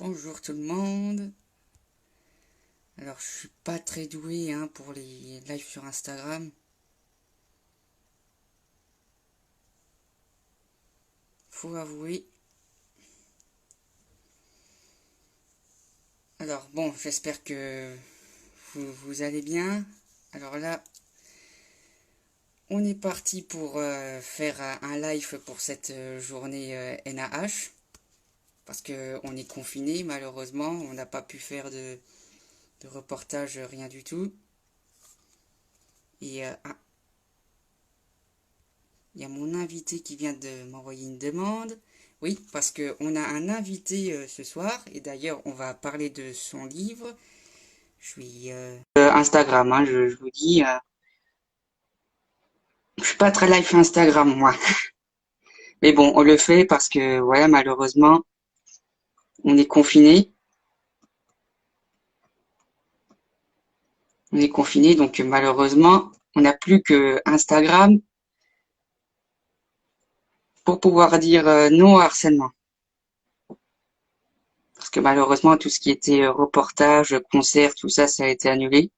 Bonjour tout le monde. Alors je suis pas très doué pour les lives sur Instagram. Faut avouer. Alors bon, j'espère que vous allez bien. Alors là, on est parti pour faire un live pour cette journée NaH. Parce que on est confiné malheureusement, on n'a pas pu faire de reportage, rien du tout. Et il y a mon invité qui vient de m'envoyer une demande. Oui, parce qu'on a un invité ce soir, et d'ailleurs on va parler de son livre. Je suis Instagram, je vous dis, je suis pas très live Instagram moi. Mais bon, on le fait parce que voilà, malheureusement, on est confiné. On est confiné, donc malheureusement, on n'a plus que Instagram pour pouvoir dire non au harcèlement. Parce que malheureusement, tout ce qui était reportage, concert, tout ça, ça a été annulé.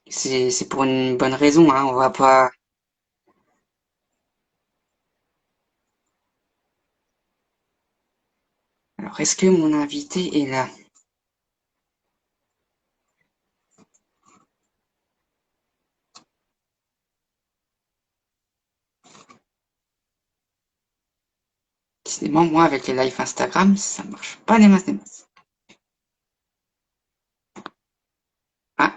C'est pour une bonne raison, on va pas. Alors, est-ce que mon invité est là? Décidément, moi, avec les lives Instagram, ça marche pas des masses des masses. Ah,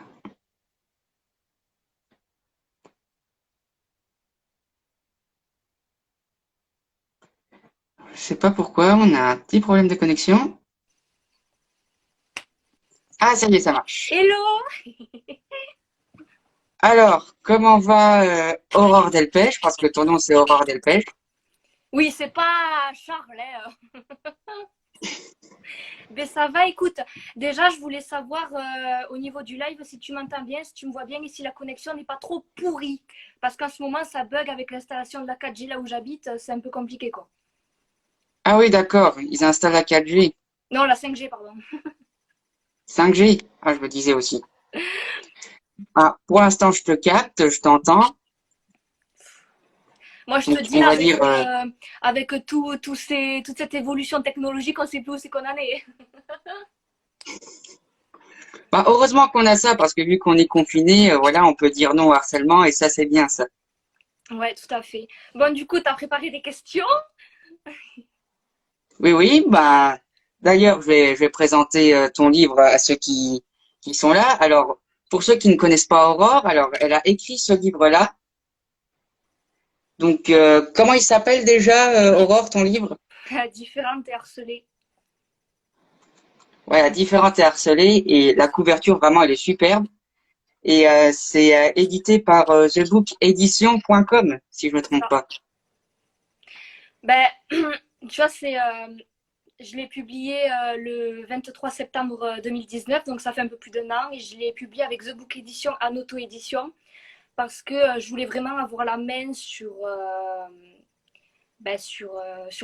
je sais pas pourquoi, on a un petit problème de connexion. Ah, ça y est, ça marche. Hello! Alors, comment va Aurore Delpech? Parce que ton nom, c'est Aurore Delpech. Oui, c'est pas Charles, hein. Ben ça va, écoute. Déjà, je voulais savoir au niveau du live si tu m'entends bien, si tu me vois bien et si la connexion n'est pas trop pourrie. Parce qu'en ce moment, ça bug avec l'installation de la 4G là où j'habite, c'est un peu compliqué quoi. Ah oui, d'accord, ils installent la 4G. Non, la 5G, pardon. 5G? Ah, je me disais aussi. Ah, pour l'instant, je te capte, je t'entends. Moi, je te Donc, dis on là, va dire, avec toute cette évolution technologique, on sait plus où c'est qu'on en est. bah, heureusement qu'on a ça, parce que vu qu'on est confiné, voilà, on peut dire non au harcèlement, et ça, c'est bien, ça. Ouais, tout à fait. Bon, du coup, t'as préparé des questions? Oui, oui, bah, d'ailleurs, je vais présenter ton livre à ceux qui sont là. Alors, pour ceux qui ne connaissent pas Aurore, alors, elle a écrit ce livre-là. Donc, comment il s'appelle déjà, Aurore, ton livre? Différentes et harcelées. Ouais, Différente et harcelée, et la couverture, vraiment, elle est superbe. Et c'est édité par thebookedition.com, si je me C'est trompe ça. pas. Ben, tu vois, je l'ai publié le 23 septembre 2019, donc ça fait un peu plus d'un an, et je l'ai publié avec The Book Edition en auto-édition, parce que je voulais vraiment avoir la main sur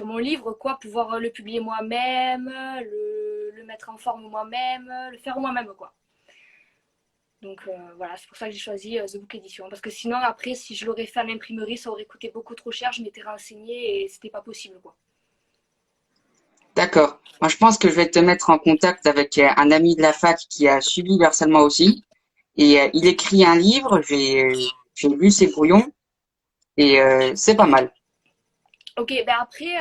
mon livre, quoi, pouvoir le publier moi-même, le mettre en forme moi-même, le faire moi-même, quoi. Donc voilà, c'est pour ça que j'ai choisi The Book Edition, parce que sinon, après, si je l'aurais fait en imprimerie, ça aurait coûté beaucoup trop cher, je m'étais renseignée et c'était pas possible, quoi. D'accord. Moi, je pense que je vais te mettre en contact avec un ami de la fac qui a subi le harcèlement aussi. Et il écrit un livre, j'ai lu ses brouillons, et c'est pas mal. Ok, ben après,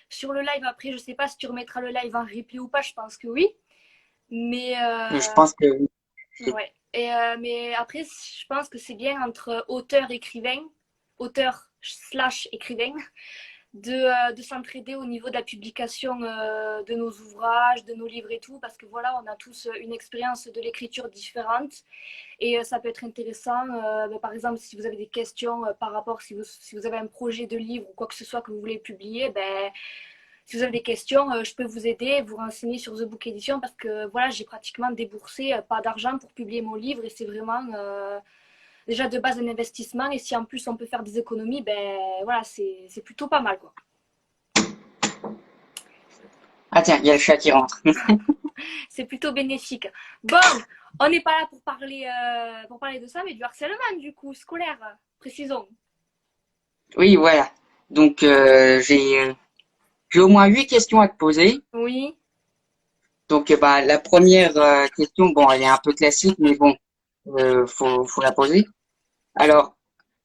sur le live, après, je sais pas si tu remettras le live en replay ou pas, je pense que oui. Mais, Je pense que oui. ouais. Mais après, je pense que c'est bien entre auteur-écrivain, auteur slash écrivain, de s'entraider au niveau de la publication de nos ouvrages, de nos livres et tout, parce que voilà, on a tous une expérience de l'écriture différente et ça peut être intéressant. Par exemple, si vous avez des questions par rapport, si vous avez un projet de livre ou quoi que ce soit que vous voulez publier, ben, si vous avez des questions, je peux vous aider, vous renseigner sur The Book Edition parce que voilà, j'ai pratiquement déboursé pas d'argent pour publier mon livre et c'est vraiment déjà de base un investissement. Et si en plus on peut faire des économies, ben voilà, c'est plutôt pas mal quoi. Ah tiens, il y a le chat qui rentre. C'est plutôt bénéfique. Bon, on n'est pas là pour parler de ça, mais du harcèlement, du coup, scolaire, précisons. Oui, voilà. Donc j'ai au moins 8 questions à te poser. Oui. Donc bah la première question, bon, elle est un peu classique, mais bon, faut la poser. Alors,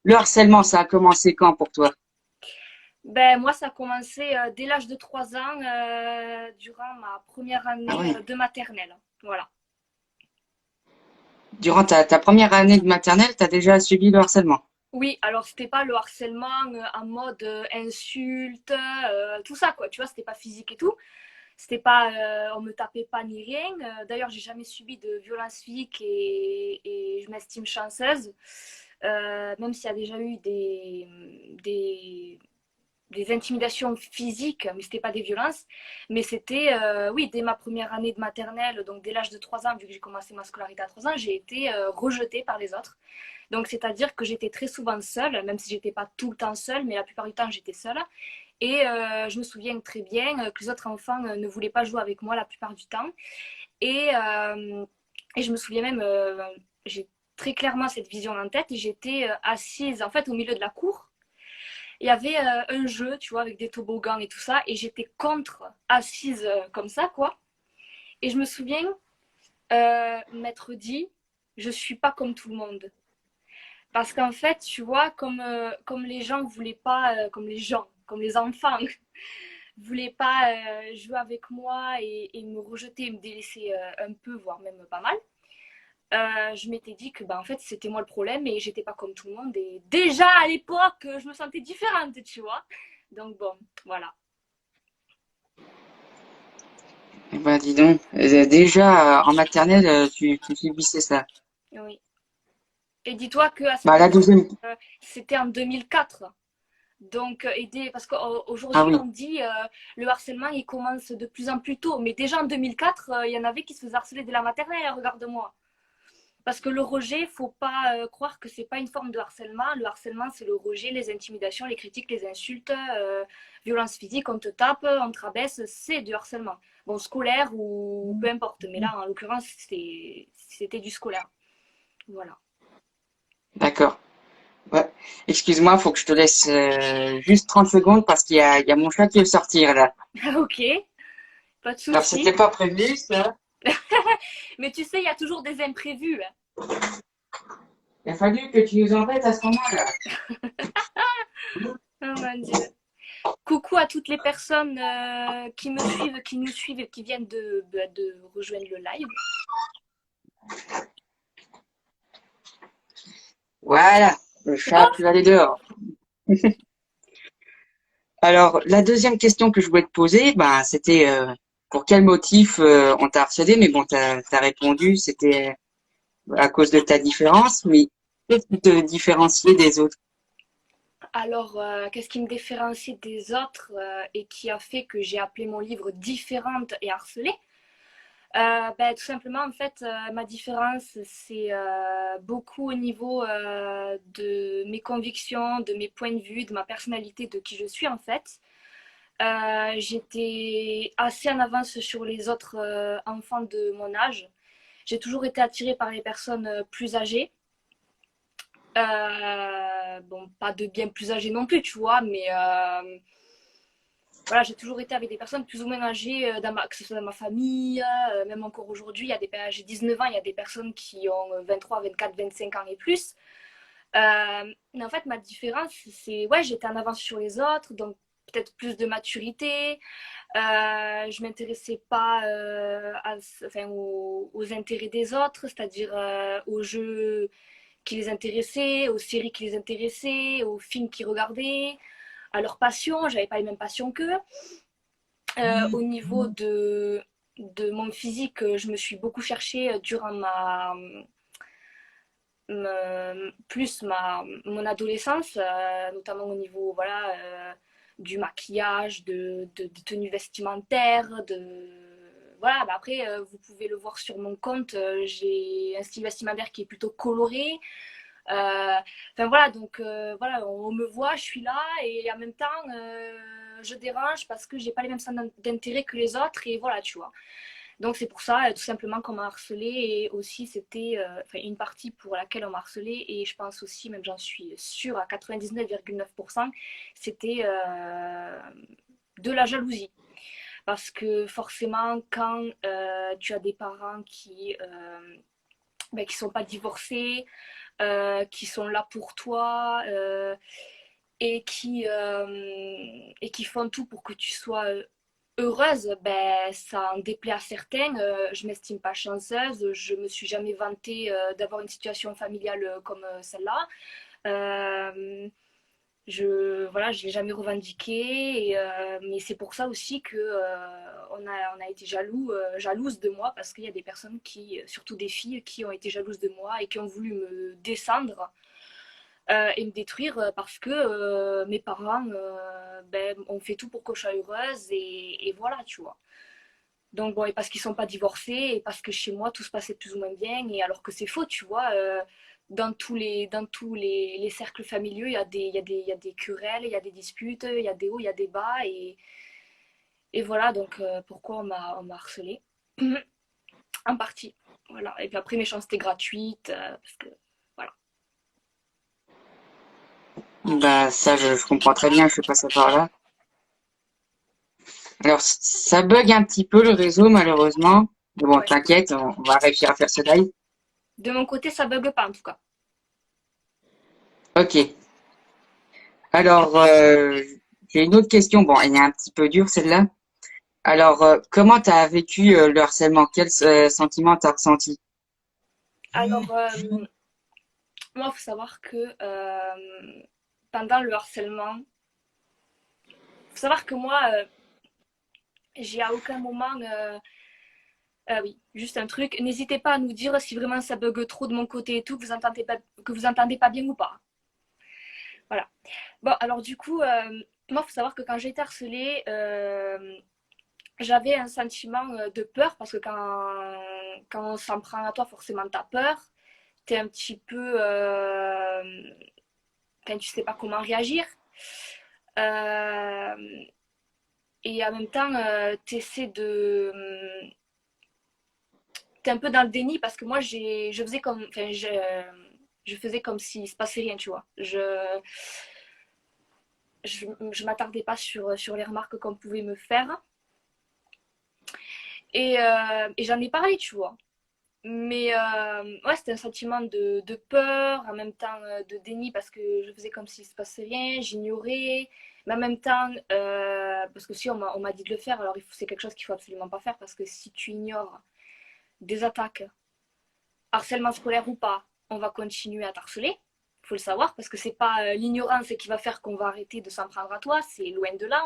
le harcèlement, ça a commencé quand pour toi? Ben, moi, ça a commencé dès l'âge de 3 ans, durant ma première Ah année ouais. de maternelle. Voilà. Durant ta première année de maternelle, t'as déjà subi le harcèlement. Oui, alors c'était pas le harcèlement en mode insulte, tout ça, quoi. Tu vois, c'était pas physique et tout. C'était pas, on me tapait pas ni rien. D'ailleurs, j'ai jamais subi de violence physique et je m'estime chanceuse. Même s'il y a déjà eu des, des intimidations physiques, mais c'était pas des violences. Mais c'était, oui, dès ma première année de maternelle, donc dès l'âge de 3 ans, vu que j'ai commencé ma scolarité à 3 ans, j'ai été rejetée par les autres. Donc, c'est-à-dire que j'étais très souvent seule, même si j'étais pas tout le temps seule, mais la plupart du temps, j'étais seule. Et je me souviens très bien que les autres enfants ne voulaient pas jouer avec moi la plupart du temps. Et, euh, et je me souviens même, j'ai très clairement cette vision en tête, et j'étais assise en fait au milieu de la cour. Il y avait un jeu, tu vois, avec des toboggans et tout ça, et j'étais contre, assise comme ça, quoi. Et je me souviens m'être dit, je suis pas comme tout le monde. Parce qu'en fait, tu vois, comme les gens voulaient pas, comme les enfants, voulaient pas jouer avec moi et me rejeter, me délaisser un peu, voire même pas mal, je m'étais dit que bah, en fait, c'était moi le problème et j'étais pas comme tout le monde. Et déjà à l'époque, je me sentais différente, tu vois. Donc bon, voilà. Eh ben, dis donc, déjà en maternelle, tu subissais ça. Oui. Et dis-toi qu'à Bah cette la époque, deuxième. c'était en 2004. Donc, aider, parce Ah qu'aujourd'hui, oui, on dit le harcèlement, il commence de plus en plus tôt. Mais déjà en 2004, il y en avait qui se faisaient harceler dès la maternelle, regarde-moi. Parce que le rejet, il faut pas croire que c'est pas une forme de harcèlement. Le harcèlement, c'est le rejet, les intimidations, les critiques, les insultes, violence physique, on te tape, on te rabaisse, c'est du harcèlement. Bon, scolaire ou peu importe. Mais là, en l'occurrence, c'était du scolaire. Voilà. d'accord. Ouais. Excuse-moi, faut que je te laisse juste 30 secondes parce qu'il y a mon chat qui veut sortir là. Ok, pas de Alors c'était souci. pas prévu ça. Mais tu sais, il y a toujours des imprévus, hein. Il a fallu que tu nous embêtes à ce moment-là. Oh mon Dieu. Coucou à toutes les personnes qui me suivent, qui nous suivent et qui viennent de rejoindre le live. Voilà, le C'est bon? chat a pu aller dehors. Alors, la deuxième question que je voulais te poser, ben, c'était pour quel motif on t'a harcelé, mais bon, t'as répondu, c'était à cause de ta différence, mais qu'est-ce qui te différenciait des autres? Alors, qu'est-ce qui me différencie des autres et qui a fait que j'ai appelé mon livre Différente et harcelée? Ben, tout simplement, en fait, ma différence, c'est beaucoup au niveau de mes convictions, de mes points de vue, de ma personnalité, de qui je suis en fait. J'étais assez en avance sur les autres enfants de mon âge. J'ai toujours été attirée par les personnes plus âgées. Bon, pas de bien plus âgées non plus, tu vois, mais voilà, j'ai toujours été avec des personnes plus ou moins âgées, que ce soit dans ma famille, même encore aujourd'hui, j'ai 19 ans, il y a des personnes qui ont 23, 24, 25 ans et plus. Mais en fait, ma différence, c'est, ouais, j'étais en avance sur les autres, donc peut-être plus de maturité. Je m'intéressais pas enfin, aux intérêts des autres, c'est-à-dire aux jeux qui les intéressaient, aux séries qui les intéressaient, aux films qu'ils regardaient, à leurs passions. J'avais pas les mêmes passions qu'eux. Au niveau de mon physique, je me suis beaucoup cherchée durant mon adolescence, notamment au niveau voilà, du maquillage, de tenues vestimentaires, voilà, bah après, vous pouvez le voir sur mon compte, j'ai un style vestimentaire qui est plutôt coloré. Enfin voilà, donc voilà, on me voit, je suis là et en même temps, je dérange parce que j'ai pas les mêmes centres d'intérêt que les autres et voilà, tu vois. Donc c'est pour ça, tout simplement, qu'on m'a harcelée et aussi c'était une partie pour laquelle on m'a harcelée et je pense aussi, même j'en suis sûre à 99,9%, c'était de la jalousie. Parce que forcément, quand tu as des parents qui sont pas divorcés, qui sont là pour toi et qui font tout pour que tu sois heureuse, ben, ça en déplaît à certains. Je m'estime pas chanceuse. Je me suis jamais vantée d'avoir une situation familiale comme celle-là. Euh, voilà, je l'ai jamais revendiqué. Mais c'est pour ça aussi que on a été jalouses de moi parce qu'il y a des personnes qui, surtout des filles, qui ont été jalouses de moi et qui ont voulu me descendre et me détruire parce que mes parents ben, ont fait tout pour que je sois heureuse et voilà, tu vois. Donc bon, et parce qu'ils sont pas divorcés et parce que chez moi tout se passait plus ou moins bien et alors que c'est faux, tu vois. Dans tous les cercles familiaux, il y a des querelles, il y a des disputes, il y a des hauts, il y a des bas et voilà donc pourquoi on m'a harcelée en partie. Voilà. Et puis après méchanceté gratuite parce que voilà. Bah ça, je comprends très bien, je suis passé par là. Alors, ça bug un petit peu le réseau, malheureusement. Mais bon, Ouais. t'inquiète, on va réussir à faire ce live. De mon côté, ça bug pas en tout cas. Ok. Alors, j'ai une autre question. Bon, elle est un petit peu dure, celle-là. Alors, comment t'as vécu le harcèlement? Quel sentiment t'as ressenti? Alors moi, il faut savoir que pendant le harcèlement, faut savoir que moi, j'ai à aucun moment. Oui, juste un truc. N'hésitez pas à nous dire si vraiment ça bug trop de mon côté et tout, que vous entendez pas bien ou pas. Voilà. Bon, alors du coup, moi, il faut savoir que quand j'ai été harcelée, j'avais un sentiment de peur parce que quand on s'en prend à toi, forcément, t'as peur. T'es un petit peu. Enfin, tu sais pas comment réagir. Euh, et en même temps, t'essaies de. T'es un peu dans le déni parce que moi, je faisais comme. Enfin, je faisais comme s'il se passait rien, tu vois. Je m'attardais pas sur les remarques qu'on pouvait me faire. Et j'en ai parlé, tu vois. Mais ouais, c'était un sentiment de peur, en même temps de déni parce que je faisais comme s'il se passait rien, j'ignorais. Mais en même temps, parce que si on m'a dit de le faire, alors c'est quelque chose qu'il faut absolument pas faire parce que si tu ignores des attaques, harcèlement scolaire ou pas, on va continuer à t'harceler. Il faut le savoir parce que c'est pas l'ignorance qui va faire qu'on va arrêter de s'en prendre à toi, c'est loin de là.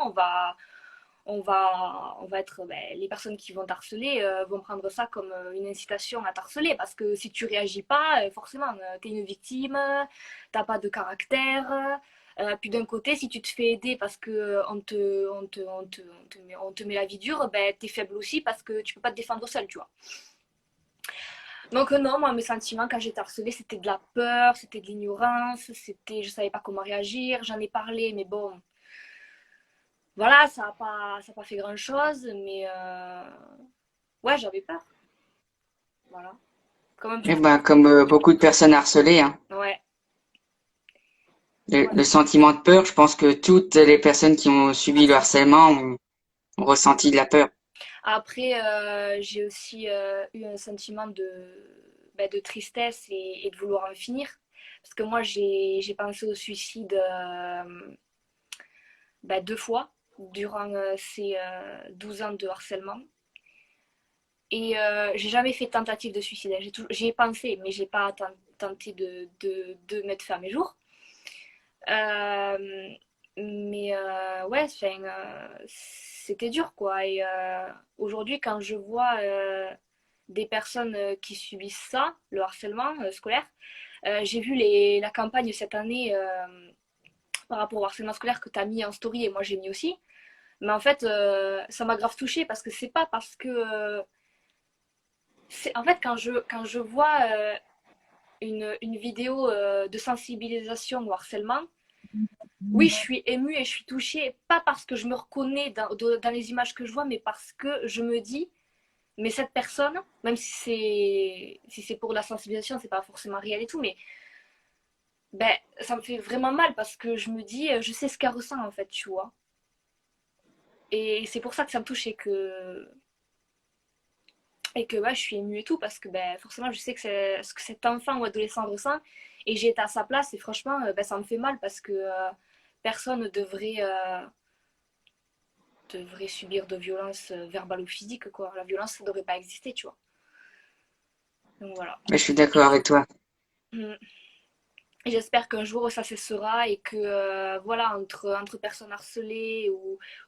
On va être, ben, les personnes qui vont t'harceler vont prendre ça comme une incitation à t'harceler parce que si tu réagis pas, forcément, tu es une victime, t'as pas de caractère. Puis d'un côté, si tu te fais aider parce que on te met la vie dure, ben, tu es faible aussi parce que tu peux pas te défendre seul, tu vois. Donc non, moi mes sentiments quand j'étais harcelée, c'était de la peur, c'était de l'ignorance, je savais pas comment réagir, j'en ai parlé, mais bon, voilà, ça a pas fait grand-chose, mais ouais, j'avais peur, voilà. Comme un peu Eh tout. ben, comme beaucoup de personnes harcelées, hein. Ouais, Le ouais. sentiment de peur, je pense que toutes les personnes qui ont subi le harcèlement ont ressenti de la peur. Après, j'ai aussi eu un sentiment de tristesse et de vouloir en finir. Parce que moi, j'ai pensé au suicide deux fois durant ces 12 ans de harcèlement. Et j'ai jamais fait de tentative de suicide. J'y ai pensé, mais j'ai pas tenté de mettre fin à mes jours. Euh, mais ouais, c'était dur quoi. Et aujourd'hui, quand je vois des personnes qui subissent ça, le harcèlement scolaire, j'ai vu la campagne cette année par rapport au harcèlement scolaire que tu as mis en story et moi j'ai mis aussi. Mais en fait, ça m'a grave touchée parce que c'est pas parce que. En fait, quand je vois une vidéo de sensibilisation au harcèlement, oui, je suis émue et je suis touchée, pas parce que je me reconnais dans les images que je vois, mais parce que je me dis, mais cette personne, même si c'est pour la sensibilisation, c'est pas forcément réel et tout, mais ben, ça me fait vraiment mal parce que je me dis, je sais ce qu'elle ressent en fait, tu vois. Et c'est pour ça que ça me touche et que ouais, je suis émue et tout parce que ben, forcément, je sais que c'est ce que cet enfant ou adolescent ressent et j'ai été à sa place et franchement, ben, ça me fait mal parce que personne devrait subir de violence verbale ou physique, quoi. La violence, ça devrait pas exister, tu vois. Donc voilà. Mais je suis d'accord avec toi. Mm. Et j'espère qu'un jour ça cessera et que voilà entre personnes harcelées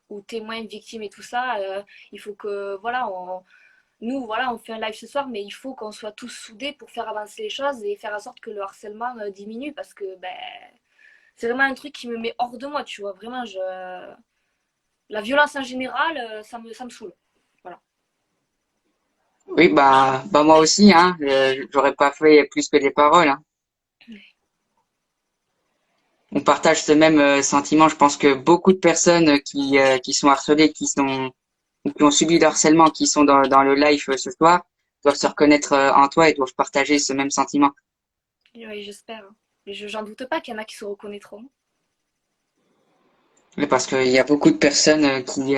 ou témoins, victimes et tout ça, il faut que voilà nous voilà on fait un live ce soir, mais il faut qu'on soit tous soudés pour faire avancer les choses et faire en sorte que le harcèlement diminue parce que ben c'est vraiment un truc qui me met hors de moi, tu vois. Vraiment la violence en général, ça me saoule. Voilà. Oui, bah moi aussi, hein, j'aurais pas fait plus que des paroles, hein. On partage ce même sentiment. Je pense que beaucoup de personnes qui sont harcelées, qui ont subi le harcèlement, qui sont dans le live ce soir, doivent se reconnaître en toi et doivent partager ce même sentiment. Oui, j'espère, hein. Mais j'en doute pas qu'il y en a qui se reconnaîtront. Mais parce qu'il y a beaucoup de personnes qui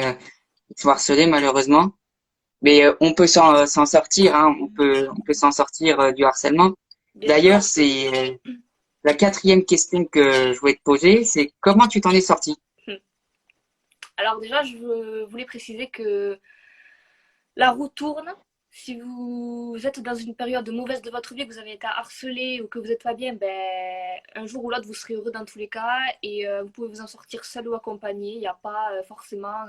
sont harcelées malheureusement. Mais on peut s'en sortir, hein. On peut s'en sortir du harcèlement. Bien D'ailleurs, sûr. c'est la quatrième question que je voulais te poser, c'est comment tu t'en es sorti? Alors déjà, voulais préciser que la roue tourne. Si vous êtes dans une période mauvaise de votre vie, que vous avez été harcelé ou que vous n'êtes pas bien, ben, un jour ou l'autre, vous serez heureux dans tous les cas et vous pouvez vous en sortir seul ou accompagné. Il n'y a pas forcément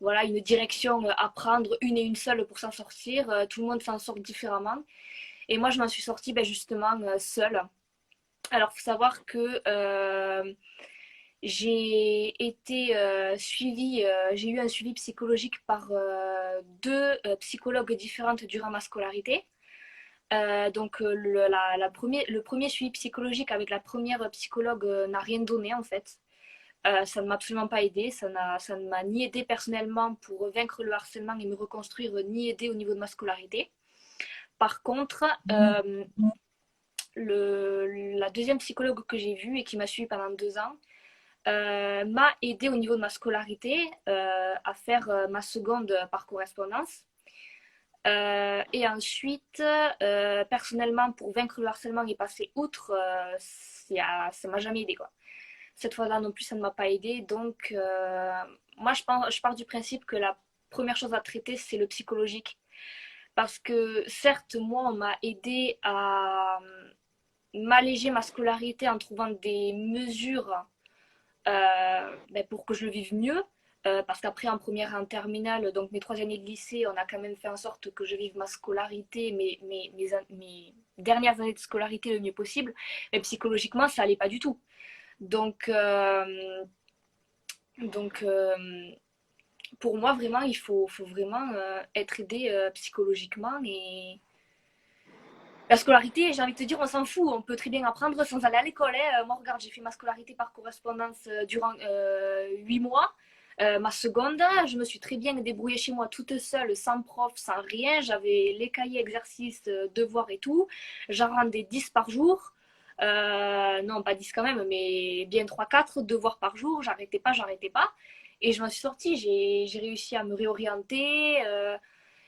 voilà, une direction à prendre, une et une seule pour s'en sortir. Tout le monde s'en sort différemment. Et moi, je m'en suis sortie ben, justement seule. Alors, il faut savoir que j'ai eu un suivi psychologique par deux psychologues différentes durant ma scolarité. Donc le premier suivi psychologique avec la première psychologue n'a rien donné en fait. Ça ne m'a absolument pas aidé, ça ne m'a ni aidé personnellement pour vaincre le harcèlement et me reconstruire, ni aidé au niveau de ma scolarité. Par contre, la deuxième psychologue que j'ai vue et qui m'a suivi pendant 2 ans, m'a aidé au niveau de ma scolarité à faire ma seconde par correspondance. Et ensuite, personnellement, pour vaincre le harcèlement et passer outre, ça m'a jamais aidé quoi. Cette fois-là non plus, ça ne m'a pas aidé. Donc, moi, je pars du principe que la première chose à traiter, c'est le psychologique. Parce que certes, moi, on m'a aidé à m'alléger ma scolarité en trouvant des mesures ben, pour que je le vive mieux. Parce qu'après, en première et en terminale, donc mes 3 années de lycée, on a quand même fait en sorte que je vive ma scolarité, mes dernières années de scolarité le mieux possible. Mais psychologiquement, ça allait pas du tout. Donc, donc pour moi, vraiment, faut vraiment être aidé psychologiquement. Et la scolarité, j'ai envie de te dire, on s'en fout. On peut très bien apprendre sans aller à l'école, hein. Moi, regarde, j'ai fait ma scolarité par correspondance durant 8 mois. Ma seconde, je me suis très bien débrouillée chez moi toute seule, sans prof, sans rien. J'avais les cahiers, exercices, devoirs et tout. J'en rendais 10 par jour. Non, pas 10 quand même, mais bien 3, 4 devoirs par jour. J'arrêtais pas, j'arrêtais pas. Et je m'en suis sortie. J'ai réussi à me réorienter.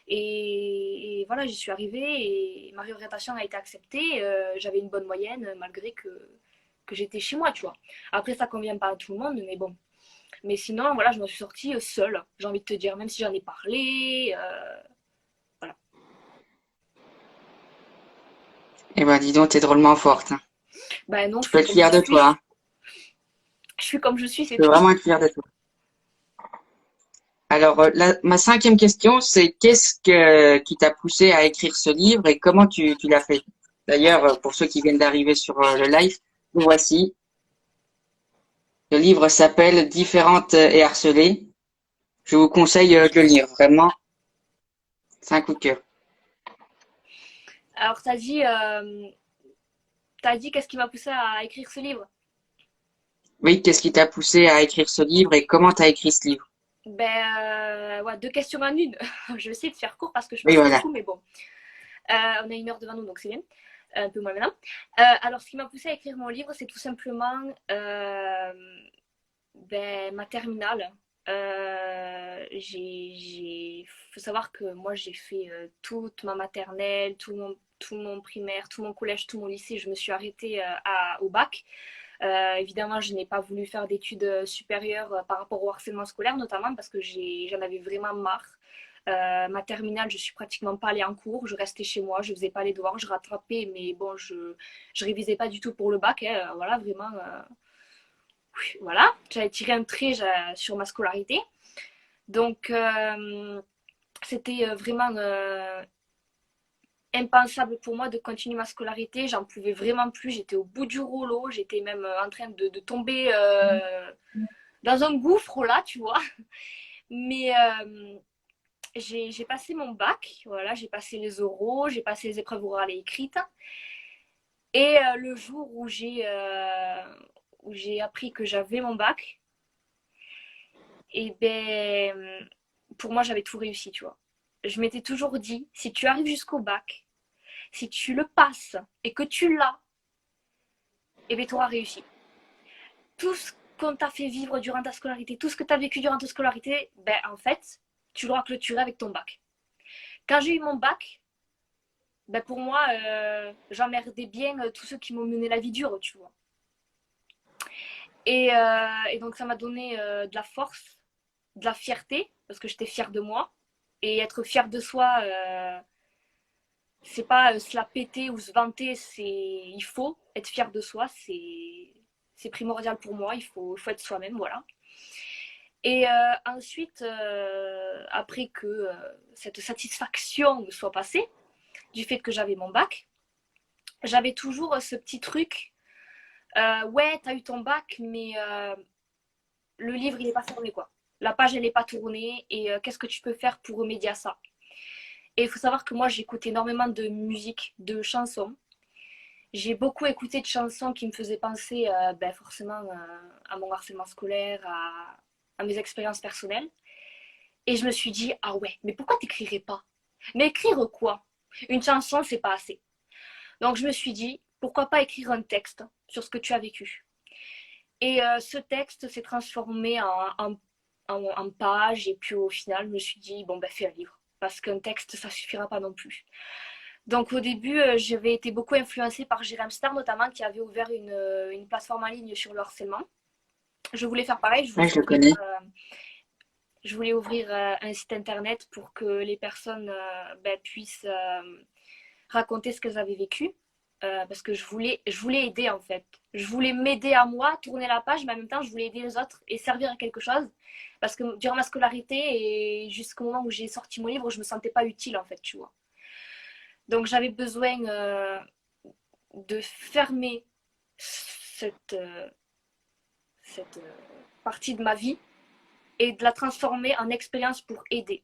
Et voilà, j'y suis arrivée et ma réorientation a été acceptée. J'avais une bonne moyenne malgré que j'étais chez moi, tu vois. Après, ça convient pas à tout le monde, mais bon. Mais sinon, voilà, je m'en suis sortie seule, j'ai envie de te dire, même si j'en ai parlé. Voilà. Eh ben, dis donc, t'es drôlement forte, hein. Ben non, Tu je peux suis être comme je fière de toi, suis. hein. Je suis comme je suis, Tu c'est peux tout. vraiment être fière de toi. Alors, ma cinquième question, c'est qui t'a poussé à écrire ce livre et comment tu l'as fait? D'ailleurs, pour ceux qui viennent d'arriver sur le live, le voici. Le livre s'appelle Différentes et harcelées. Je vous conseille de le lire, vraiment. C'est un coup de cœur. Alors, t'as dit qu'est-ce qui m'a poussé à écrire ce livre? Oui, qu'est-ce qui t'a poussé à écrire ce livre et comment t'as écrit ce livre? Ouais, deux questions en une. Je vais essayer de faire court parce que je Oui, pense voilà. beaucoup, mais bon. On a 1 heure devant nous, donc c'est bien. Un peu moins maintenant. Alors, ce qui m'a poussé à écrire mon livre, c'est tout simplement ma terminale. Faut savoir que moi, j'ai fait toute ma maternelle, tout mon primaire, tout mon collège, tout mon lycée. Je me suis arrêtée au bac. Évidemment, je n'ai pas voulu faire d'études supérieures par rapport au harcèlement scolaire, notamment parce que j'en avais vraiment marre. Ma terminale, je suis pratiquement pas allée en cours, je restais chez moi, je faisais pas les devoirs, je rattrapais, mais bon, je révisais pas du tout pour le bac, hein, voilà, vraiment, voilà, j'avais tiré un trait sur ma scolarité. Donc, c'était vraiment impensable pour moi de continuer ma scolarité. J'en pouvais vraiment plus. J'étais au bout du rouleau. J'étais même en train de tomber dans un gouffre là, tu vois. Mais j'ai passé mon bac. Voilà, j'ai passé les oraux, j'ai passé les épreuves orales et écrites. Et le jour où j'ai appris que j'avais mon bac, et ben pour moi j'avais tout réussi, tu vois. Je m'étais toujours dit, si tu arrives jusqu'au bac, si tu le passes et que tu l'as, et bien tu auras réussi. Tout ce qu'on t'a fait vivre durant ta scolarité, tout ce que tu as vécu durant ta scolarité, ben en fait, tu l'auras clôturé avec ton bac. Quand j'ai eu mon bac, ben pour moi, j'emmerdais bien tous ceux qui m'ont mené la vie dure, tu vois. Et donc ça m'a donné de la force, de la fierté, parce que j'étais fière de moi. Et être fière de soi, c'est pas se la péter ou se vanter, il faut être fier de soi, c'est primordial pour moi, il faut être soi-même, voilà. Et ensuite, après que cette satisfaction me soit passée, du fait que j'avais mon bac, j'avais toujours ce petit truc, ouais, t'as eu ton bac, mais le livre, il n'est pas fermé, quoi. La page, elle n'est pas tournée, et qu'est-ce que tu peux faire pour remédier à ça? Et il faut savoir que moi, j'écoute énormément de musique, de chansons. J'ai beaucoup écouté de chansons qui me faisaient penser forcément à mon harcèlement scolaire, à mes expériences personnelles. Et je me suis dit, ah ouais, mais pourquoi t'écrirais pas? Mais écrire quoi? Une chanson, c'est pas assez. Donc je me suis dit, pourquoi pas écrire un texte sur ce que tu as vécu? Et ce texte s'est transformé en page. Et puis au final, je me suis dit, bon, ben fais un livre. Parce qu'un texte, ça suffira pas non plus. Donc au début, j'avais été beaucoup influencée par Jérém Star, notamment, qui avait ouvert une plateforme en ligne sur le harcèlement. Je voulais faire pareil, Ouais, je le connais. je voulais ouvrir un site internet pour que les personnes puissent raconter ce qu'elles avaient vécu. Parce que je voulais aider en fait. Je voulais m'aider à moi, tourner la page, mais en même temps, je voulais aider les autres et servir à quelque chose. Parce que durant ma scolarité et jusqu'au moment où j'ai sorti mon livre, je me sentais pas utile en fait, tu vois. Donc j'avais besoin de fermer cette partie de ma vie et de la transformer en expérience pour aider.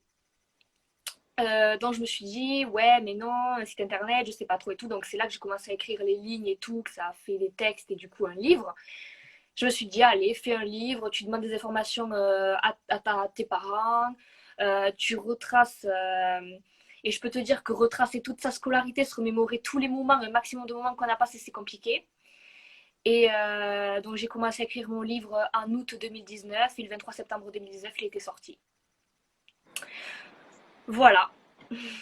Donc je me suis dit, ouais, mais non, un site internet, je sais pas trop et tout. Donc c'est là que j'ai commencé à écrire les lignes et tout, que ça a fait des textes et du coup un livre. Je me suis dit, allez, fais un livre, tu demandes des informations à tes parents, tu retraces. Et je peux te dire que retracer toute sa scolarité, se remémorer tous les moments, un maximum de moments qu'on a passé, c'est compliqué. Et donc j'ai commencé à écrire mon livre en août 2019 et le 23 septembre 2019, il était sorti. Voilà.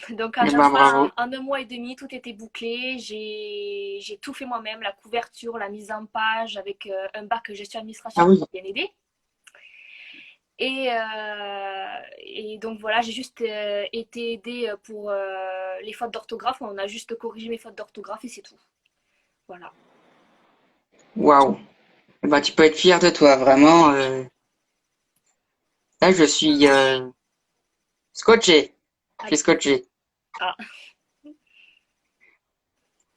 Donc Eh ben, bravo. en 1 mois et demi, tout était bouclé. J'ai tout fait moi-même, la couverture, la mise en page, avec un bac gestion Ah administration qui oui. m'a bien aidé. Et donc voilà, j'ai juste été aidée pour les fautes d'orthographe. On a juste corrigé mes fautes d'orthographe et c'est tout. Voilà. Waouh. Eh ben, tu peux être fier de toi, vraiment. Là, je suis scotché. Je Ah, suis scotché. ah.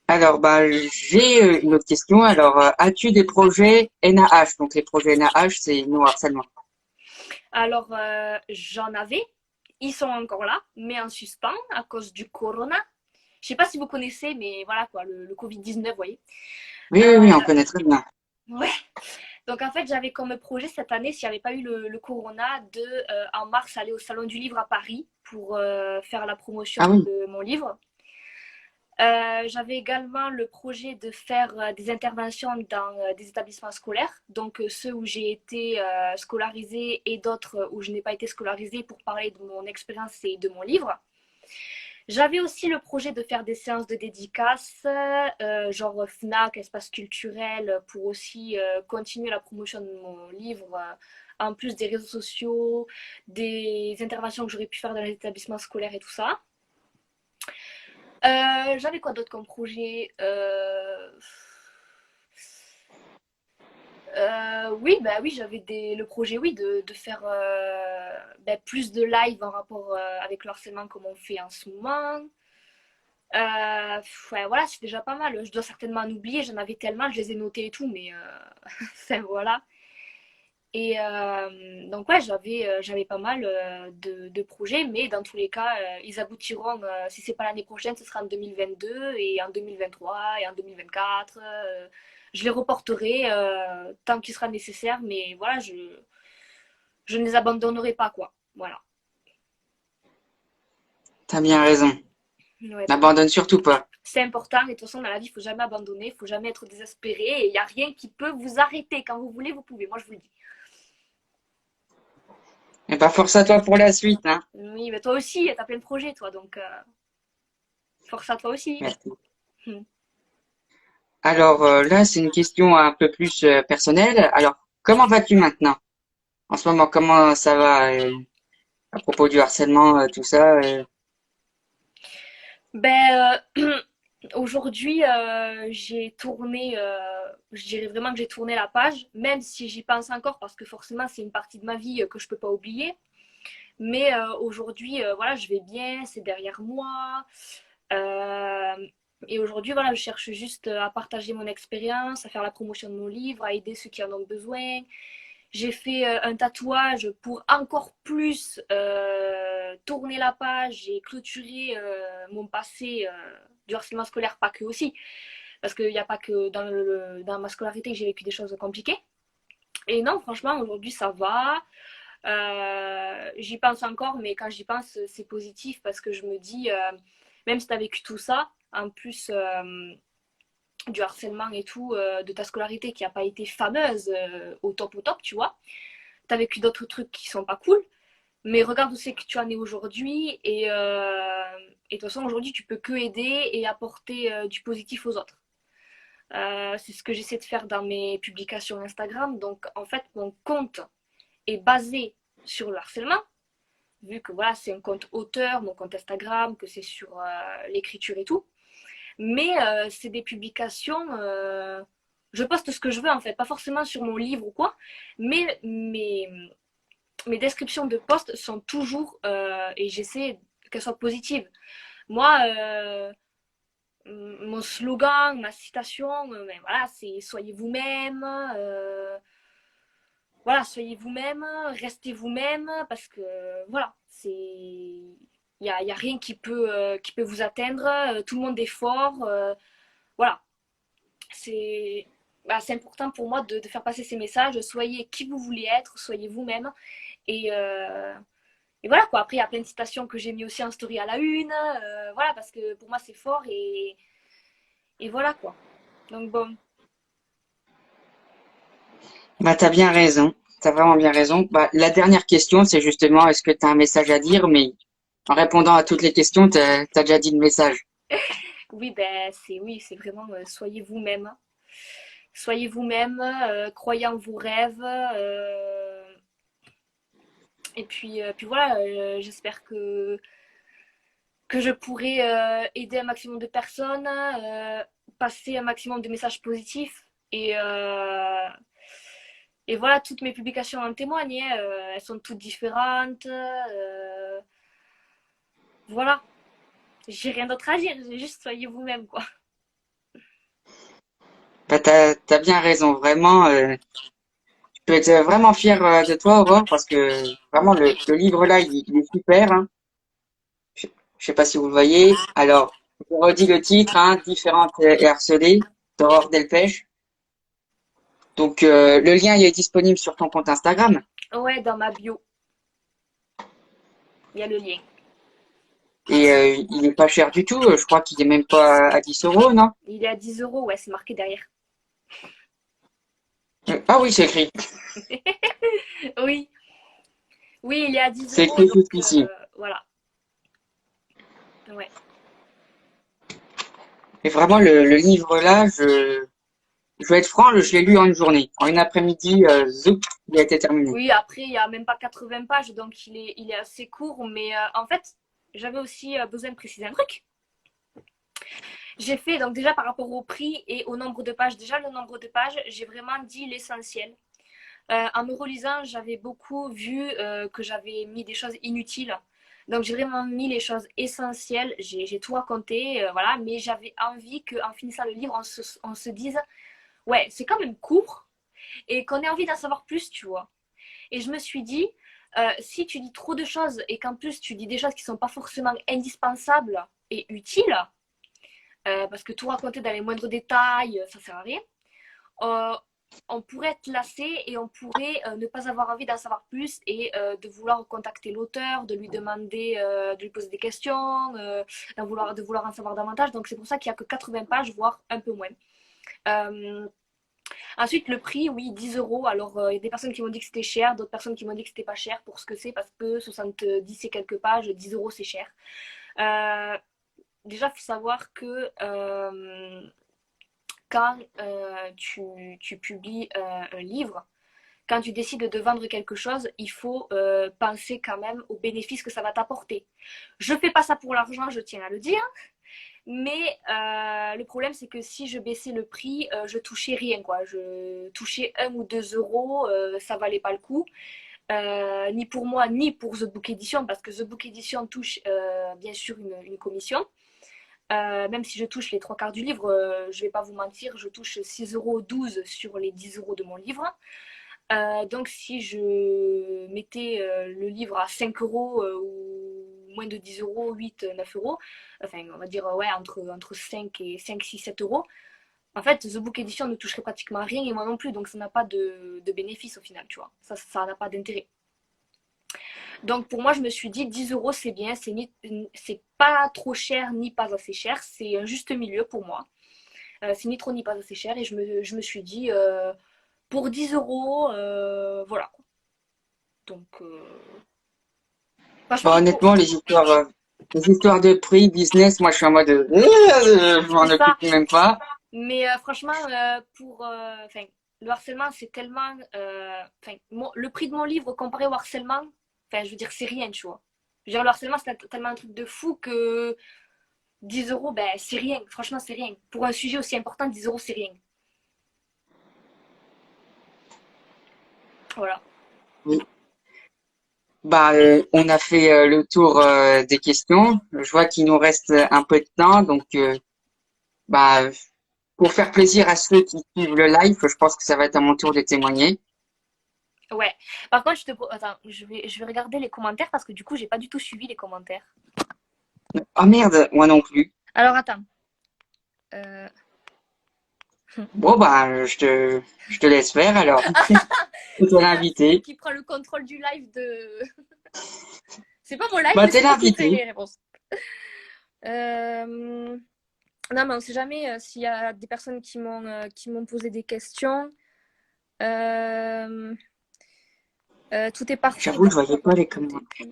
Alors, bah, j'ai une autre question. Alors, as-tu des projets NaH? Donc, les projets NaH, c'est non harcèlement. Alors, j'en avais. Ils sont encore là, mais en suspens à cause du corona. Je sais pas si vous connaissez, mais voilà quoi, le Covid-19, vous voyez. Oui, Euh, oui, oui, on connaît très bien. ouais. Donc en fait, j'avais comme projet cette année, s'il n'y avait pas eu le corona, de en mars aller au Salon du Livre à Paris pour faire la promotion Ah oui, de mon livre. J'avais également le projet de faire des interventions dans des établissements scolaires, donc ceux où j'ai été scolarisée et d'autres où je n'ai pas été scolarisée pour parler de mon expérience et de mon livre. J'avais aussi le projet de faire des séances de dédicaces, genre FNAC, espace culturel, pour aussi continuer la promotion de mon livre, en plus des réseaux sociaux, des interventions que j'aurais pu faire dans les établissements scolaires et tout ça. J'avais quoi d'autre comme projet Oui, bah oui, j'avais le projet, oui, de faire bah, plus de live en rapport avec le harcèlement comme on fait en ce moment. Ouais, voilà, c'est déjà pas mal. Je dois certainement en oublier, j'en avais tellement, je les ai notés et tout, mais enfin, voilà. Et donc ouais, j'avais pas mal de projets, mais dans tous les cas, ils aboutiront, si c'est pas l'année prochaine, ce sera en 2022 et en 2023 et en 2024. Je les reporterai tant qu'il sera nécessaire, mais voilà, je ne les abandonnerai pas, quoi. Voilà. t'as bien raison. Ouais, N'abandonne surtout pas. c'est important, et de toute façon, dans la vie, il ne faut jamais abandonner, il ne faut jamais être désespéré, et il n'y a rien qui peut vous arrêter. Quand vous voulez, vous pouvez. Moi, je vous le dis. Et bah, force à toi pour la suite, hein. Oui, mais toi aussi, tu as plein de projets, toi, donc force à toi aussi. Merci. Hmm. Alors là, c'est une question un peu plus personnelle. Alors, comment vas-tu maintenant? En ce moment, comment ça va à propos du harcèlement, tout ça? Ben, aujourd'hui, j'ai tourné, je dirais vraiment que j'ai tourné la page, même si j'y pense encore, parce que forcément, c'est une partie de ma vie que je peux pas oublier. Mais aujourd'hui, voilà, je vais bien, c'est derrière moi. Euh, et aujourd'hui, voilà, je cherche juste à partager mon expérience, à faire la promotion de mon livre, à aider ceux qui en ont besoin. J'ai fait un tatouage pour encore plus tourner la page et clôturer mon passé du harcèlement scolaire, pas que aussi. Parce qu'il n'y a pas que dans ma scolarité que j'ai vécu des choses compliquées. Et non, franchement, aujourd'hui, ça va. J'y pense encore, mais quand j'y pense, c'est positif parce que je me dis, même si tu as vécu tout ça, en plus du harcèlement et tout, de ta scolarité qui n'a pas été fameuse au top, tu vois, tu as vécu d'autres trucs qui sont pas cool, mais regarde où c'est que tu en es aujourd'hui et de toute façon, aujourd'hui, tu peux que aider et apporter du positif aux autres. C'est ce que j'essaie de faire dans mes publications Instagram. Donc, en fait, mon compte est basé sur le harcèlement, vu que voilà, c'est un compte auteur, mon compte Instagram, que c'est sur l'écriture et tout. Mais c'est des publications. Je poste ce que je veux en fait, pas forcément sur mon livre ou quoi, mais mes descriptions de posts sont toujours, et j'essaie qu'elles soient positives. Moi, mon slogan, ma citation, ben voilà, c'est soyez vous-même. Voilà, soyez vous-même, restez vous-même, parce que voilà, y a rien qui peut vous atteindre, tout le monde est fort, voilà, c'est c'est important pour moi de faire passer ces messages, soyez qui vous voulez être, soyez vous-même, et, euh, et voilà quoi, après il y a plein de citations que j'ai mis aussi en story à la une, voilà, parce que pour moi c'est fort, et voilà quoi, donc bon. Bah, t'as bien raison. T'as vraiment bien raison. Bah, la dernière question, c'est justement, est-ce que t'as un message à dire? Mais en répondant à toutes les questions, t'as déjà dit le message. Oui, ben c'est vraiment soyez vous-même. Soyez vous-même, croyez en vos rêves. Et puis voilà, j'espère que je pourrai aider un maximum de personnes, passer un maximum de messages positifs. Et voilà, toutes mes publications en témoignent, hein, elles sont toutes différentes. Voilà, j'ai rien d'autre à dire, j'ai juste soyez vous-même, quoi. Bah, t'as bien raison. Vraiment, je peux être vraiment fier de toi, Aurore, parce que vraiment, le livre là, il est super, hein. Je, je sais pas si vous le voyez. Alors, je redis le titre, hein, Différentes et harcelées, d'Aurore Delpech. Donc, le lien il est disponible sur ton compte Instagram. Ouais, dans ma bio, il y a le lien. Et il est pas cher du tout. Je crois qu'il est même pas à 10 euros, non? Il est à 10 euros, ouais, c'est marqué derrière. Ah oui, c'est écrit. Oui, oui, il est à 10 C'est euros, écrit donc juste ici. voilà. Ouais. Et vraiment, le livre là, je vais être franc, je l'ai lu en une journée. En une après-midi, zoup, il a été terminé. Oui, après, il y a même pas 80 pages, donc il est assez court. Mais en fait, j'avais aussi besoin de préciser un truc. J'ai fait, donc déjà par rapport au prix et au nombre de pages, déjà le nombre de pages, j'ai vraiment dit l'essentiel. En me relisant, j'avais beaucoup vu que j'avais mis des choses inutiles. Donc j'ai vraiment mis les choses essentielles, j'ai tout raconté, voilà, mais j'avais envie qu'en finissant le livre, on se dise, ouais, c'est quand même court et qu'on ait envie d'en savoir plus, tu vois. Et je me suis dit, si tu dis trop de choses et qu'en plus tu dis des choses qui ne sont pas forcément indispensables et utiles, parce que tout raconter dans les moindres détails, ça sert à rien, euh, on pourrait être lassé et on pourrait ne pas avoir envie d'en savoir plus et de vouloir contacter l'auteur, de lui demander, de lui poser des questions, de vouloir en savoir davantage. Donc c'est pour ça qu'il n'y a que 80 pages, voire un peu moins. Euh, Ensuite, le prix, oui, 10 euros. Alors, il y a des personnes qui m'ont dit que c'était cher, d'autres personnes qui m'ont dit que c'était pas cher pour ce que c'est, parce que 70 et quelques pages, 10 euros, c'est cher. Euh, Déjà, il faut savoir que quand tu publies un livre, quand tu décides de vendre quelque chose, il faut penser quand même aux bénéfices que ça va t'apporter. Je ne fais pas ça pour l'argent, je tiens à le dire. Mais le problème, c'est que si je baissais le prix, je touchais rien, quoi. Je touchais 1 ou 2 euros, ça valait pas le coup. Ni pour moi, ni pour The Book Edition, parce que The Book Edition touche bien sûr une commission. Même si je touche les trois quarts du livre, je vais pas vous mentir, je touche 6,12 € sur les 10 euros de mon livre. Donc si je mettais le livre à 5 euros ou moins de 10 euros, 8, 9 euros, enfin on va dire ouais, entre 5 et 5, 6, 7 euros, en fait The Book Edition ne toucherait pratiquement rien et moi non plus, donc ça n'a pas de bénéfice au final, tu vois, ça n'a pas d'intérêt. Donc pour moi je me suis dit 10 euros c'est bien, c'est pas trop cher ni pas assez cher, c'est un juste milieu pour moi. C'est ni trop ni pas assez cher et je me suis dit pour 10 euros, voilà. Donc, franchement, Bon, honnêtement, les histoires de prix, business, moi, je suis en mode, je m'en c'est ça. occupe même pas. Mais franchement, enfin, le harcèlement, c'est tellement. Enfin, le prix de mon livre comparé au harcèlement, enfin, je veux dire, c'est rien, tu vois. Je veux dire, le harcèlement, c'est tellement un truc de fou que 10 euros, ben, c'est rien. Franchement, c'est rien. Pour un sujet aussi important, 10 euros, c'est rien. Voilà. Oui. Bah, on a fait le tour des questions. Je vois qu'il nous reste un peu de temps, donc bah, pour faire plaisir à ceux qui suivent le live, je pense que ça va être à mon tour de témoigner. Ouais. Par contre, attends, je vais regarder les commentaires parce que du coup, j'ai pas du tout suivi les commentaires. Ah merde, moi non plus. Alors, attends. Euh, Bon bah, je te laisse faire alors. C'est ton C'est lui invité. qui prend le contrôle du live de. C'est pas mon live, Bah, mais t'es c'est moi qui fais l'invité. les réponses. Euh, Non, mais on sait jamais s'il y a des personnes qui m'ont posé des questions. Euh, Tout est parfait. J'avoue, je voyais pas les T'es commentaires. plus.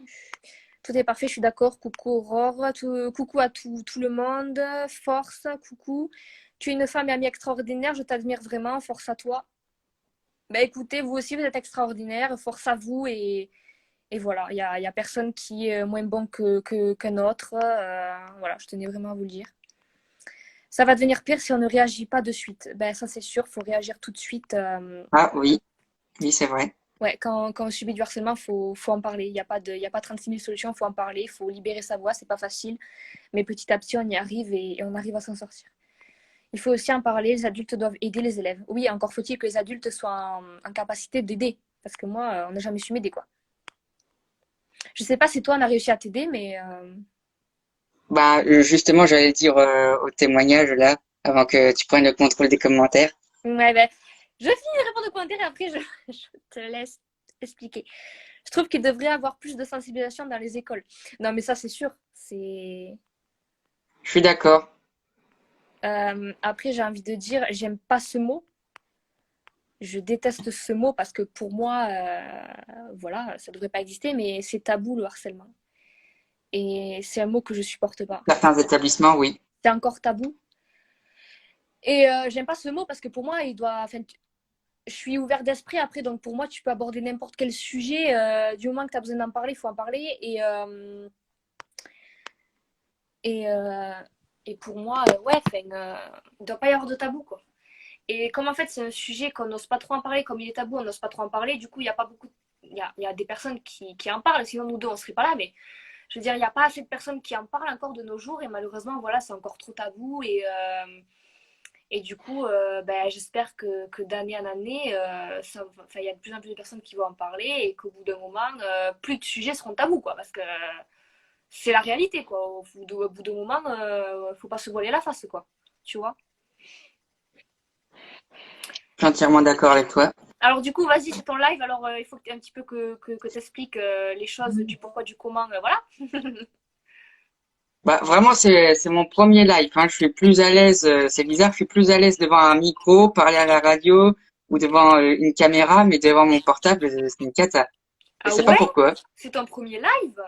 Tout est parfait, je suis d'accord. Coucou Aurore, coucou à tout le monde. Force, coucou. Tu es une femme et amie extraordinaire, je t'admire vraiment. Force à toi. Bah écoutez, vous aussi, vous êtes extraordinaire. Force à vous et voilà, il y a personne qui est moins bon qu'un autre. Voilà, je tenais vraiment à vous le dire. Ça va devenir pire si on ne réagit pas de suite. Ben, ça, c'est sûr, il faut réagir tout de suite. Ah oui, oui, c'est vrai. Ouais, quand on subit du harcèlement, faut en parler. Il y a pas 36 000 solutions, il faut en parler, il faut libérer sa voix, c'est pas facile. Mais petit à petit, on y arrive et on arrive à s'en sortir. Il faut aussi en parler, les adultes doivent aider les élèves. Oui, encore faut-il que les adultes soient en capacité d'aider. Parce que moi, on n'a jamais su m'aider, quoi. Je sais pas si toi, on a réussi à t'aider, mais Bah, justement, j'allais dire au témoignage là, avant que tu prennes le contrôle des commentaires. ouais, ben, Je finis de répondre aux commentaires et après je te laisse expliquer. Je trouve qu'il devrait y avoir plus de sensibilisation dans les écoles. Non, mais ça, c'est sûr. C'est. Je suis d'accord. Après, j'ai envie de dire, j'aime pas ce mot. Je déteste ce mot parce que pour moi, voilà, ça devrait pas exister, mais c'est tabou le harcèlement. Et c'est un mot que je supporte pas. Certains établissements, oui. C'est encore tabou. Et j'aime pas ce mot parce que pour moi, il doit. Enfin, je suis ouvert d'esprit après, donc pour moi, tu peux aborder n'importe quel sujet. Du moment que tu as besoin d'en parler, il faut en parler. Et, euh, et pour moi, ouais, il ne doit pas y avoir de tabou, quoi. Et comme en fait, c'est un sujet qu'on n'ose pas trop en parler, comme il est tabou, on n'ose pas trop en parler, du coup, il n'y a pas beaucoup. Il y a des personnes qui en parlent, sinon nous deux, on ne serait pas là, mais je veux dire, il n'y a pas assez de personnes qui en parlent encore de nos jours, et malheureusement, voilà, c'est encore trop tabou. Et du coup, ben, j'espère que d'année en année, il y a de plus en plus de personnes qui vont en parler et qu'au bout d'un moment, plus de sujets seront tabous, quoi, parce que c'est la réalité, quoi. Au bout d'un moment, faut pas se voiler la face, quoi. Tu vois? Je suis entièrement d'accord avec toi. Alors du coup, vas-y, c'est ton live. Alors il faut un petit peu que tu expliques les choses du pourquoi, du comment. Voilà. Bah, vraiment, c'est mon premier live, hein. Je suis plus à l'aise, c'est bizarre, je suis plus à l'aise devant un micro, parler à la radio ou devant une caméra, mais devant mon portable, c'est une cata. Je Ah sais pas ouais? pourquoi. C'est ton premier live?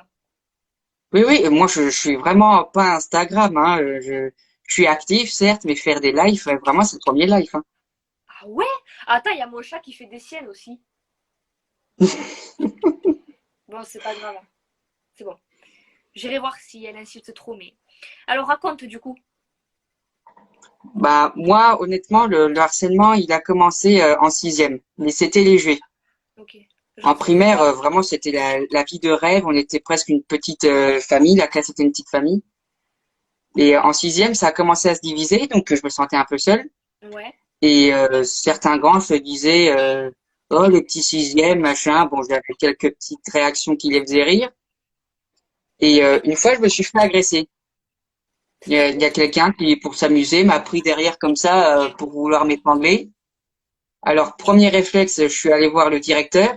Oui, oui, moi je suis vraiment pas Instagram, hein. Je suis actif, certes, mais faire des lives, vraiment, c'est le premier live, hein. Ah ouais? Attends, il y a mon chat qui fait des siennes aussi. Bon, c'est pas grave, hein. C'est bon. J'irai voir si elle insiste trop, mais. Alors raconte du coup. Bah, moi, honnêtement, le harcèlement, il a commencé en sixième, mais c'était léger. Ok. En Genre, c'était primaire, quoi? vraiment, c'était la vie de rêve. On était presque une petite famille. La classe était une petite famille. Et en sixième, ça a commencé à se diviser, donc je me sentais un peu seul. Ouais. Et certains grands se disaient, oh, le petit sixième, machin. Bon, j'avais quelques petites réactions qui les faisaient rire. Et une fois, je me suis fait agresser. Il y a C'est-à-dire. quelqu'un qui, pour s'amuser, m'a pris derrière comme ça pour vouloir m'étrangler. Alors, premier réflexe, je suis allé voir le directeur.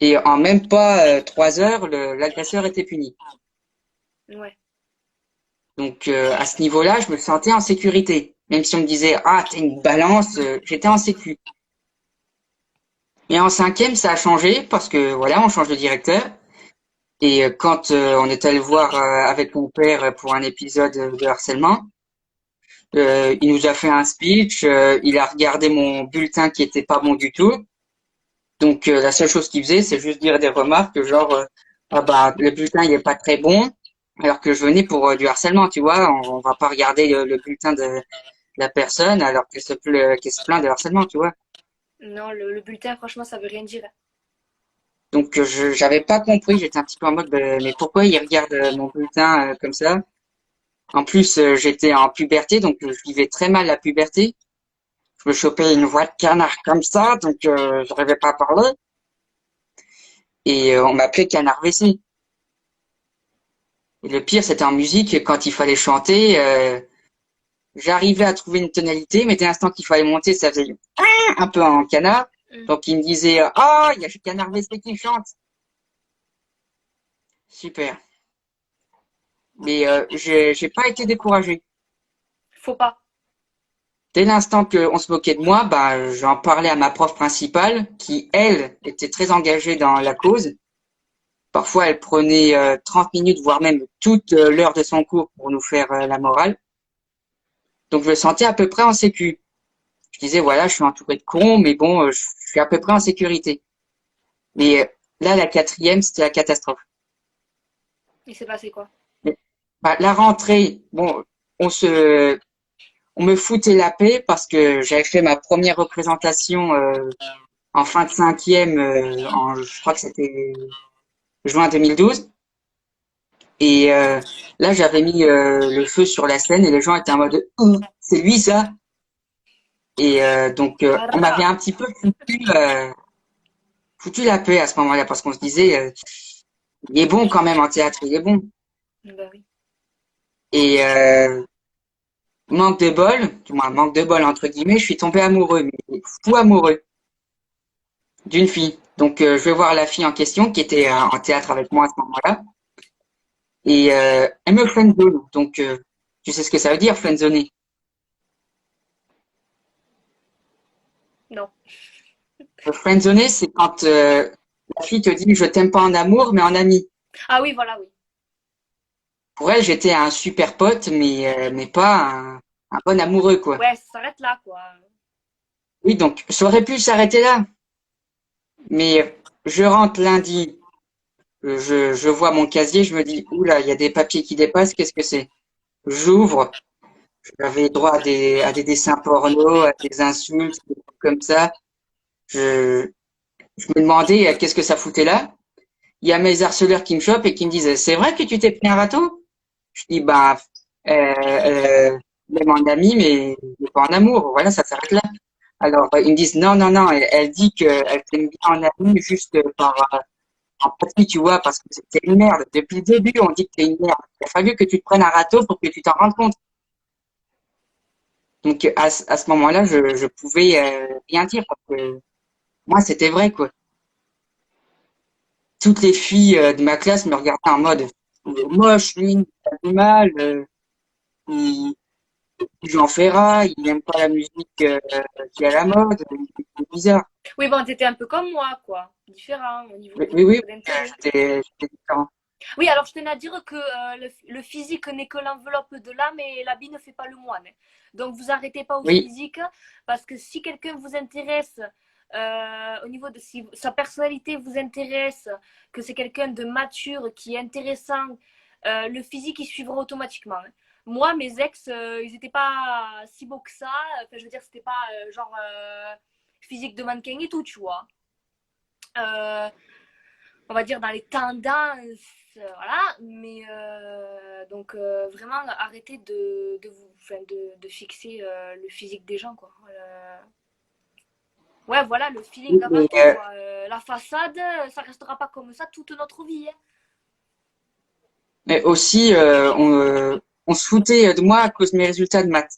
Et en même pas 3 heures, l'agresseur était puni. Ouais. Donc à ce niveau-là, je me sentais en sécurité. Même si on me disait ah t'es une balance, j'étais en sécu. Et en cinquième, ça a changé parce que voilà, on change de directeur. Et quand on est allé voir avec mon père pour un épisode de harcèlement, il nous a fait un speech. Il a regardé mon bulletin qui était pas bon du tout. Donc la seule chose qu'il faisait, c'est juste dire des remarques genre ah bah le bulletin il est pas très bon, alors que je venais pour du harcèlement, tu vois. On va pas regarder le bulletin de la personne alors qu'elle se plaint de harcèlement, tu vois. Non, le bulletin, franchement, ça veut rien dire. Donc j'avais pas compris, j'étais un petit peu en mode mais pourquoi il regarde mon bulletin comme ça? En plus j'étais en puberté donc je vivais très mal la puberté. Je me chopais une voix de canard comme ça donc j'arrivais pas à parler et on m'appelait Canard WC. Et le pire c'était en musique quand il fallait chanter j'arrivais à trouver une tonalité mais dès l'instant qu'il fallait monter ça faisait un peu en canard. Mm. Donc il me disait ah il y a Canard WC qui chante. Super. Mais j'ai pas été découragé. Faut pas. Dès l'instant qu'on se moquait de moi, bah j'en parlais à ma prof principale, qui elle était très engagée dans la cause. Parfois, elle prenait 30 minutes, voire même toute l'heure de son cours pour nous faire la morale. Donc je me sentais à peu près en sécu. Je disais voilà, je suis entouré de cons, mais bon, je suis à peu près en sécurité. Mais là, la quatrième, c'était la catastrophe. Il s'est passé quoi? Mais, bah, la rentrée, bon, on se on me foutait la paix parce que j'avais fait ma première représentation en fin de cinquième, je crois que c'était juin 2012. Et là, j'avais mis le feu sur la scène et les gens étaient en mode c'est lui ça. Et donc, on m'avait Rah. un petit peu foutu la paix à ce moment-là parce qu'on se disait il est bon quand même en théâtre, il est bon. Bah oui. Et manque de bol, du moins manque de bol entre guillemets, je suis tombé amoureux, mais fou amoureux d'une fille. Donc je vais voir la fille en question qui était en théâtre avec moi à ce moment-là. Et elle me friendzone. Donc tu sais ce que ça veut dire, friendzoner? Non. Friendzoner, c'est quand la fille te dit je t'aime pas en amour, mais en ami. Ah oui, voilà, oui. Pour elle, j'étais un super pote, mais pas un bon amoureux, quoi. Ouais, ça s'arrête là, quoi. Oui, donc ça aurait pu s'arrêter là. Mais je rentre lundi, je vois mon casier, je me dis, oula, il y a des papiers qui dépassent, qu'est-ce que c'est? J'ouvre, j'avais droit à des dessins porno, à des insultes, des trucs comme ça. Je, je me demandais qu'est-ce que ça foutait là. Il y a mes harceleurs qui me chopent et qui me disent, c'est vrai que tu t'es pris un râteau? Je dis, bah, même en ami, mais pas en amour. Voilà, ça s'arrête là. Alors, ils me disent, non, non, non, elle dit qu'elle t'aime bien en ami juste par empathie, tu vois, parce que c'est une merde. Depuis le début, on dit que t'es une merde. Il a fallu que tu te prennes un râteau pour que tu t'en rendes compte. Donc, à ce moment-là, je pouvais rien dire, parce que moi, c'était vrai, quoi. Toutes les filles de ma classe me regardaient en mode, il est moche, lui, il a du mal, il, Jean Ferrat, il n'aime pas la musique qui est à la mode, c'est bizarre. Oui, bon, t'étais un peu comme moi, quoi. Différent au niveau Oui, oui, oui, d'intérêt. j'étais différent. Oui, alors je tenais à dire que le physique n'est que l'enveloppe de l'âme et l'habit ne fait pas le moine. Donc vous arrêtez pas au Oui, physique parce que si quelqu'un vous intéresse, au niveau de si sa personnalité vous intéresse, que c'est quelqu'un de mature, qui est intéressant, le physique il suivra automatiquement. Moi, mes ex, ils n'étaient pas si beaux que ça. Enfin, je veux dire, c'était pas genre physique de mannequin et tout, tu vois. Euh, on va dire dans les tendances, voilà. Mais donc vraiment arrêtez de fixer le physique des gens, quoi. Ouais, voilà, le feeling oui, avant tout, quoi. La façade, ça restera pas comme ça toute notre vie, hein. mais aussi, on se foutait de moi à cause de mes résultats de maths.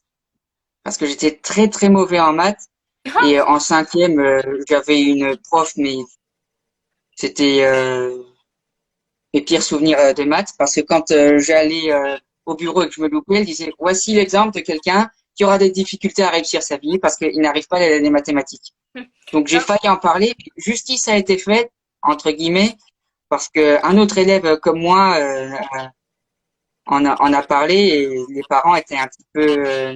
Parce que j'étais très, très mauvais en maths. Et en cinquième, j'avais une prof, mais c'était mes pires souvenirs de maths. Parce que quand j'allais au bureau et que je me loupais, elle disait, voici l'exemple de quelqu'un qui aura des difficultés à réussir sa vie parce qu'il n'arrive pas les mathématiques. Donc j'ai Non, failli en parler. Justice a été faite, entre guillemets, parce que un autre élève comme moi en a parlé et les parents étaient un petit peu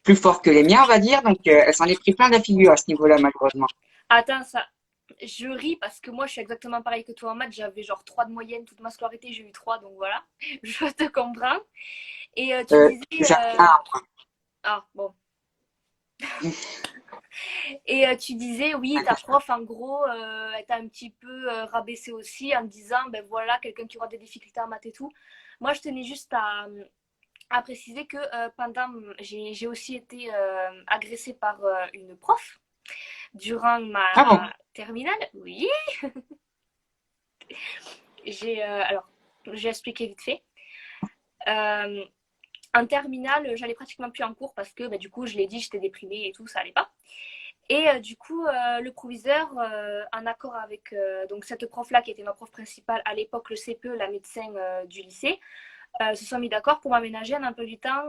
plus forts que les miens, on va dire. Donc elle s'en est pris plein la figure à ce niveau-là, malheureusement. attends, ça. Je ris parce que moi je suis exactement pareil que toi en maths, j'avais genre 3 de moyenne toute ma scolarité, j'ai eu 3 donc voilà, je te comprends. Et tu disais. J'avais un. Ah, bon. Et tu disais, oui, ta prof, en gros, elle t'a un petit peu rabaissé aussi en disant, ben voilà, quelqu'un qui aura des difficultés en maths et tout. Moi, je tenais juste à préciser que j'ai aussi été agressée par une prof durant Ah bon? ma terminale. Oui, alors, j'ai expliqué vite fait. Euh, en terminale, j'allais pratiquement plus en cours parce que, bah, du coup, je l'ai dit, j'étais déprimée et tout, ça allait pas. Et du coup, le proviseur, en accord avec donc cette prof-là, qui était ma prof principale à l'époque, le CPE, la médecin du lycée, se sont mis d'accord pour m'aménager un emploi du temps,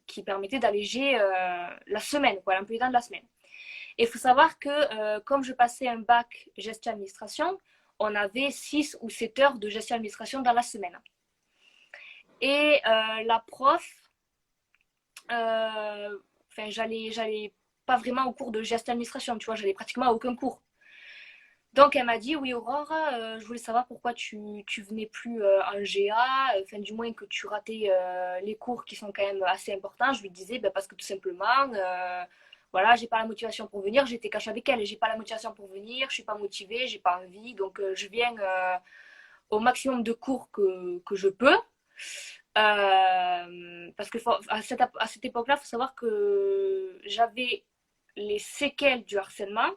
qui permettait d'alléger la semaine, quoi, l'emploi du temps de la semaine. Et il faut savoir que comme je passais un bac gestion-administration, on avait 6 ou 7 heures de gestion-administration dans la semaine. Et la prof, j'allais pas vraiment au cours de gestion administration, tu vois, j'allais pratiquement à aucun cours. Donc elle m'a dit, oui Aurore, je voulais savoir pourquoi tu venais plus en GA, enfin du moins que tu ratais les cours qui sont quand même assez importants. Je lui disais, ben, parce que tout simplement, voilà, j'ai pas la motivation pour venir, j'étais cash avec elle, j'ai pas la motivation pour venir, je suis pas motivée, j'ai pas envie, donc je viens au maximum de cours que je peux. Parce que à cette époque-là, il faut savoir que j'avais les séquelles du harcèlement.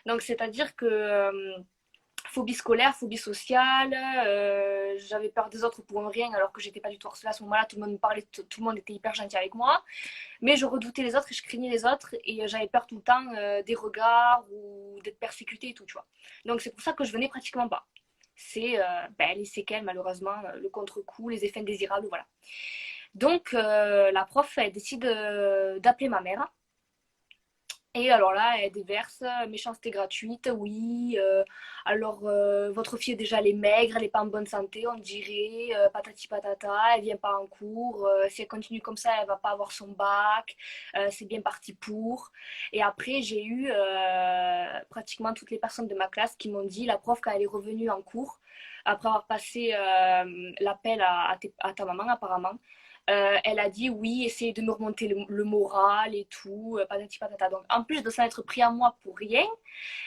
Donc, c'est-à-dire que phobie scolaire, phobie sociale, j'avais peur des autres pour un rien alors que j'étais pas du tout harcelée à ce moment-là, tout le monde me parlait, tout le monde était hyper gentil avec moi, mais je redoutais les autres et je craignais les autres et j'avais peur tout le temps des regards ou d'être persécutée et tout, tu vois. Donc c'est pour ça que je venais pratiquement pas. C'est les séquelles malheureusement, le contre-coup, les effets indésirables, voilà. Donc la prof elle décide d'appeler ma mère. Et alors là, elle déverse méchanceté gratuite, oui. Alors, votre fille, déjà, elle est maigre, elle n'est pas en bonne santé, on dirait. Patati patata, elle vient pas en cours. Si elle continue comme ça, elle va pas avoir son bac. C'est bien parti pour. Et après, j'ai eu pratiquement toutes les personnes de ma classe qui m'ont dit, la prof, quand elle est revenue en cours, après avoir passé l'appel à ta maman, apparemment, elle a dit oui, essayez de me remonter le moral et tout, patati patata. Donc, en plus de s'en être pris à moi pour rien,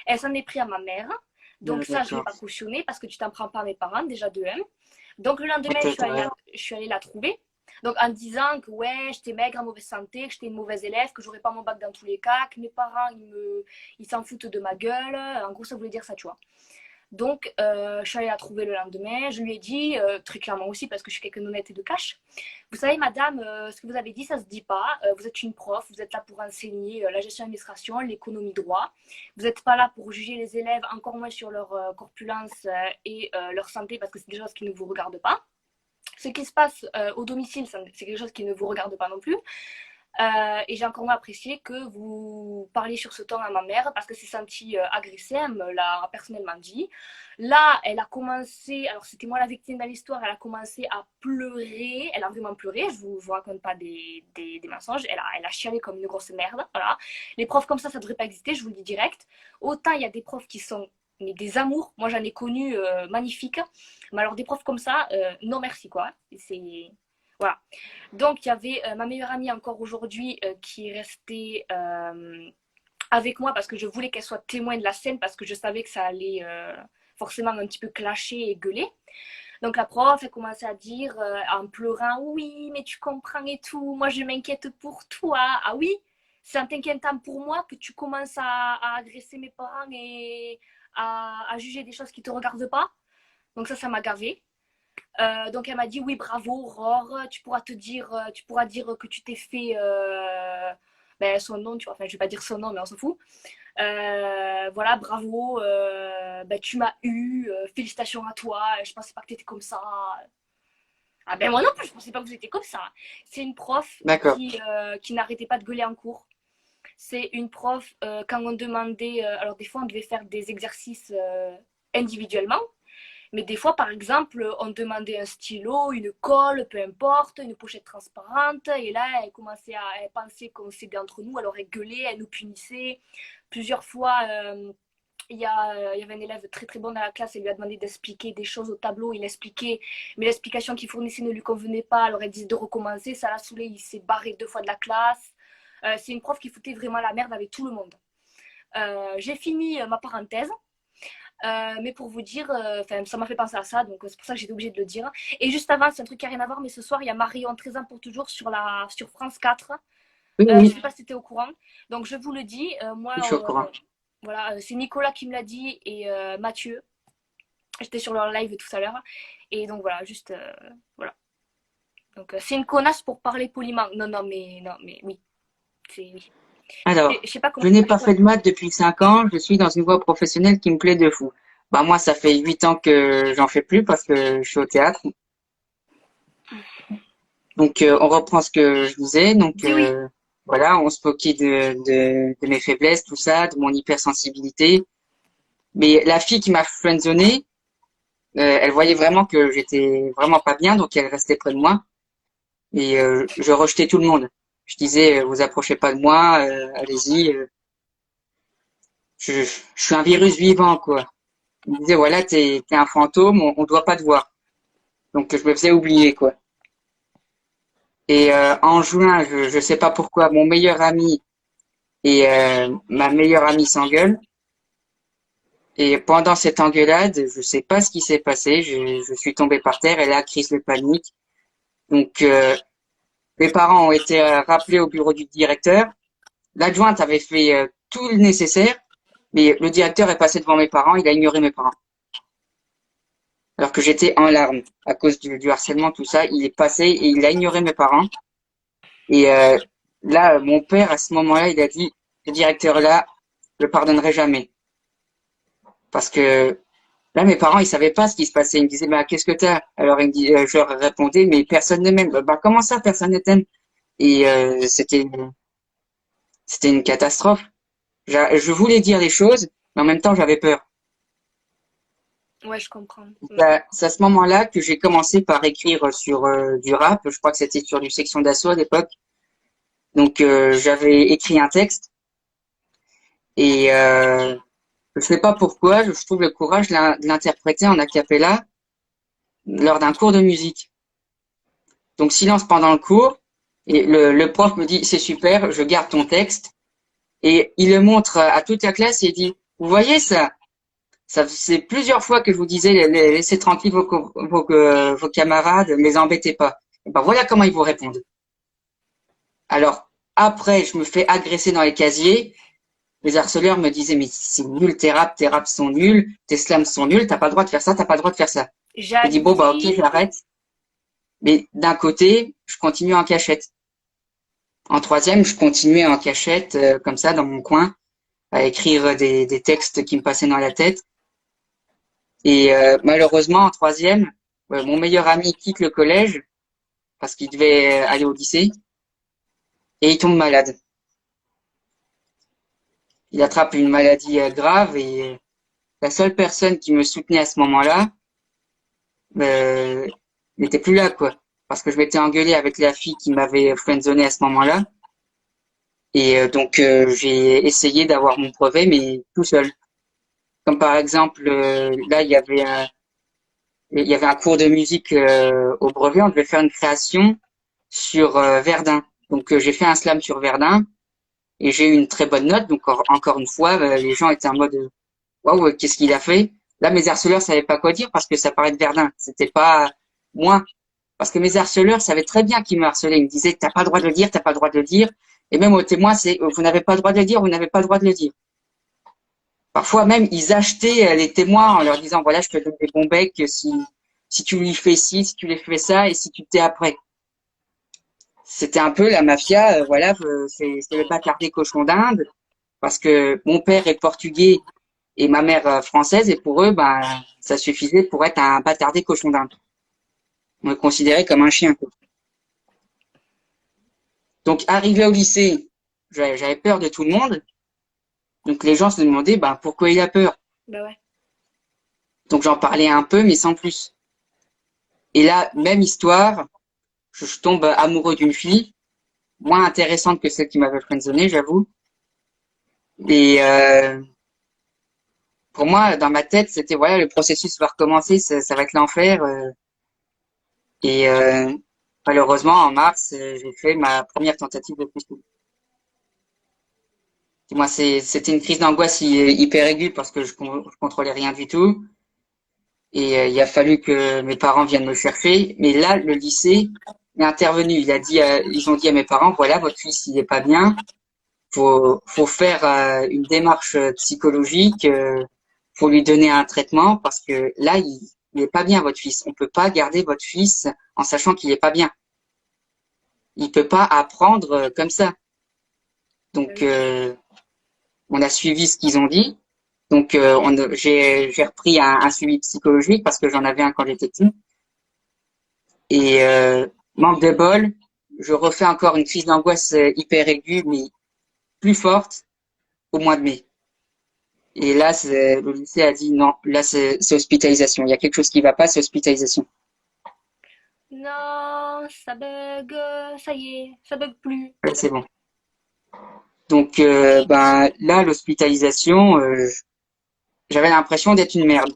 elle s'en est pris à ma mère. Ah, Donc, ça, je ne l'ai d'accord. pas cautionné parce que tu t'en prends pas à mes parents, déjà de un. Donc, le lendemain, Peut-être, ouais. je suis allée la trouver. Donc, en disant que ouais, j'étais maigre, en mauvaise santé, que j'étais une mauvaise élève, que j'aurais pas mon bac dans tous les cas, que mes parents, ils s'en foutent de ma gueule. En gros, ça voulait dire ça, tu vois. Donc, je suis allée la trouver le lendemain. Je lui ai dit, très clairement aussi, parce que je suis quelqu'un d'honnête et de cash. Vous savez, madame, ce que vous avez dit, ça se dit pas. Vous êtes une prof, vous êtes là pour enseigner la gestion d'administration, l'économie droit. Vous n'êtes pas là pour juger les élèves, encore moins sur leur corpulence et leur santé, parce que c'est des choses qui ne vous regardent pas. Ce qui se passe au domicile, c'est quelque chose qui ne vous regarde pas non plus. Et j'ai encore moins apprécié que vous parliez sur ce ton à ma mère parce que c'est senti agressée, elle me l'a personnellement dit. Là, elle a commencé, alors c'était moi la victime dans l'histoire, elle a commencé à pleurer, elle a vraiment pleuré, je vous raconte pas des mensonges, elle a chialé comme une grosse merde, voilà. Les profs comme ça devrait pas exister, je vous le dis direct. Autant il y a des profs qui sont mais des amours, moi j'en ai connu magnifiques, mais alors des profs comme ça, non merci quoi, c'est... Voilà. Donc, il y avait ma meilleure amie encore aujourd'hui qui est restée avec moi parce que je voulais qu'elle soit témoin de la scène parce que je savais que ça allait forcément un petit peu clasher et gueuler. Donc, la prof, elle commençait à dire en pleurant, oui, mais tu comprends et tout, moi je m'inquiète pour toi. Ah oui, c'est en t'inquiétant pour moi que tu commences à agresser mes parents et à juger des choses qui ne te regardent pas. Donc, ça m'a gavé. Donc elle m'a dit oui bravo Aurore, tu pourras dire que tu t'es fait son nom, tu vois, enfin je vais pas dire son nom mais on s'en fout. Voilà bravo, tu m'as eu, félicitations à toi, je pensais pas que tu étais comme ça. Ah ben moi non plus je pensais pas que vous étiez comme ça. C'est une prof D'accord. qui n'arrêtait pas de gueuler en cours. C'est une prof quand on demandait, alors des fois on devait faire des exercices individuellement. Mais des fois, par exemple, on demandait un stylo, une colle, peu importe, une pochette transparente. Et là, elle pensait qu'on s'aidait entre nous. Alors, elle gueulait, elle nous punissait. Plusieurs fois, il y avait un élève très très bon dans la classe. Elle lui a demandé d'expliquer des choses au tableau. Il expliquait, mais l'explication qu'il fournissait ne lui convenait pas. Alors, elle disait de recommencer. Ça l'a saoulé. Il s'est barré 2 fois de la classe. C'est une prof qui foutait vraiment la merde avec tout le monde. J'ai fini ma parenthèse. Mais pour vous dire, ça m'a fait penser à ça, donc c'est pour ça que j'étais obligée de le dire. Et juste avant, c'est un truc qui n'a rien à voir, mais ce soir, il y a Marion 13 ans pour toujours sur France 4. Oui, Je ne oui, sais pas si tu étais au courant. Donc je vous le dis, moi, je suis au courant. voilà, c'est Nicolas qui me l'a dit et Mathieu. J'étais sur leur live tout à l'heure. Et donc voilà, juste, voilà. Donc c'est une connasse pour parler poliment. Non, mais oui, c'est oui. Alors, Je sais pas comment. je n'ai pas fait de maths depuis 5 ans. Je suis dans une voie professionnelle qui me plaît de fou. Bah moi, ça fait 8 ans que j'en fais plus parce que je suis au théâtre. Donc, on reprend ce que je disais. Donc, Dis oui. voilà, on se moquait de mes faiblesses, tout ça, de mon hypersensibilité. Mais la fille qui m'a friendzoné, elle voyait vraiment que j'étais vraiment pas bien, donc elle restait près de moi. Et je rejetais tout le monde. Je disais, vous approchez pas de moi, allez-y. Je suis un virus vivant, quoi. Il me disait, voilà, t'es un fantôme, on doit pas te voir. Donc je me faisais oublier, quoi. Et en juin, je sais pas pourquoi, mon meilleur ami et ma meilleure amie s'engueulent. Et pendant cette engueulade, je sais pas ce qui s'est passé, je suis tombé par terre et là, crise de panique. Donc mes parents ont été rappelés au bureau du directeur. L'adjointe avait fait tout le nécessaire, mais le directeur est passé devant mes parents, il a ignoré mes parents. alors que j'étais en larmes à cause du harcèlement, tout ça. Il est passé et il a ignoré mes parents. Et là, mon père, à ce moment-là, il a dit, ce directeur-là, je le pardonnerai jamais. Parce que là, mes parents, ils savaient pas ce qui se passait. Ils me disaient, bah, qu'est-ce que t'as? Alors, je leur répondais, mais personne ne m'aime. Bah, comment ça, personne ne t'aime? Et c'était une catastrophe. Je voulais dire les choses, mais en même temps, j'avais peur. Ouais, je comprends. C'est à ce moment-là que j'ai commencé par écrire sur du rap. Je crois que c'était sur du Section d'Assaut à l'époque. Donc, j'avais écrit un texte et je sais pas pourquoi, je trouve le courage de l'interpréter en a cappella lors d'un cours de musique. Donc, silence pendant le cours et le prof me dit, c'est super, je garde ton texte. Et il le montre à toute la classe et il dit, vous voyez ça? Ça c'est plusieurs fois que je vous disais, laissez tranquille vos camarades, ne les embêtez pas. Et ben voilà comment ils vous répondent. Alors, après, je me fais agresser dans les casiers. Les harceleurs me disaient, mais c'est nul, tes raps sont nuls, tes slams sont nuls, t'as pas le droit de faire ça, t'as pas le droit de faire ça. Je dis, bon, bah, ok, J'admire. j'arrête. Mais d'un côté, je continue en cachette. En troisième, je continuais en cachette, comme ça, dans mon coin, à écrire des textes qui me passaient dans la tête. Et malheureusement, en troisième, mon meilleur ami quitte le collège parce qu'il devait aller au lycée et il tombe malade. Il attrape une maladie grave et la seule personne qui me soutenait à ce moment-là euh, n'était plus là, quoi. Parce que je m'étais engueulé avec la fille qui m'avait friendzoné à ce moment-là. Et donc j'ai essayé d'avoir mon brevet, mais tout seul. Comme par exemple, là il y avait un cours de musique au brevet, on devait faire une création sur Verdun. Donc j'ai fait un slam sur Verdun et j'ai eu une très bonne note. Donc encore une fois, les gens étaient en mode waouh, qu'est-ce qu'il a fait? Là, mes harceleurs savaient pas quoi dire parce que ça parlait de Verdun. C'était pas moi. Parce que mes harceleurs savaient très bien qu'ils me harcelaient. Ils me disaient t'as pas le droit de le dire, t'as pas le droit de le dire. Et même au témoin, c'est vous n'avez pas le droit de le dire, vous n'avez pas le droit de le dire. Parfois même, ils achetaient les témoins en leur disant voilà, je te donne des bons becs si tu lui fais ci, si tu lui fais ça et si tu t'es après. C'était un peu la mafia, voilà, c'est le bâtard des cochons d'Inde, parce que mon père est portugais et ma mère française, et pour eux, ben, ça suffisait pour être un bâtard des cochons d'Inde. On me considérait comme un chien, quoi. Donc, arrivé au lycée, j'avais peur de tout le monde, donc les gens se demandaient, ben, pourquoi il a peur. Bah ouais. Donc, j'en parlais un peu, mais sans plus. Et là, même histoire, je tombe amoureux d'une fille, moins intéressante que celle qui m'avait friendzonné, j'avoue. Et pour moi, dans ma tête, c'était voilà, le processus va recommencer, ça va être l'enfer. Et malheureusement, en mars, j'ai fait ma première tentative de suicide. Moi, c'était une crise d'angoisse hyper aiguë parce que je contrôlais rien du tout. Et il a fallu que mes parents viennent me chercher. Mais là, le lycée est intervenu. Ils ont dit à mes parents, voilà, votre fils, il est pas bien. Faut faire une démarche psychologique. Faut lui donner un traitement parce que là, il est pas bien, votre fils. On peut pas garder votre fils en sachant qu'il est pas bien. Il peut pas apprendre comme ça. Bah Donc, oui. on a suivi ce qu'ils ont dit. Donc, j'ai repris un suivi psychologique parce que j'en avais un quand j'étais petit. Et manque de bol, je refais encore une crise d'angoisse hyper aiguë, mais plus forte au mois de mai. Et là, le lycée a dit non, là c'est hospitalisation. Il y a quelque chose qui va pas, c'est hospitalisation. Non, ça bug, ça y est, ça bug plus. Là, c'est bon. Donc, ben là, l'hospitalisation, j'avais l'impression d'être une merde.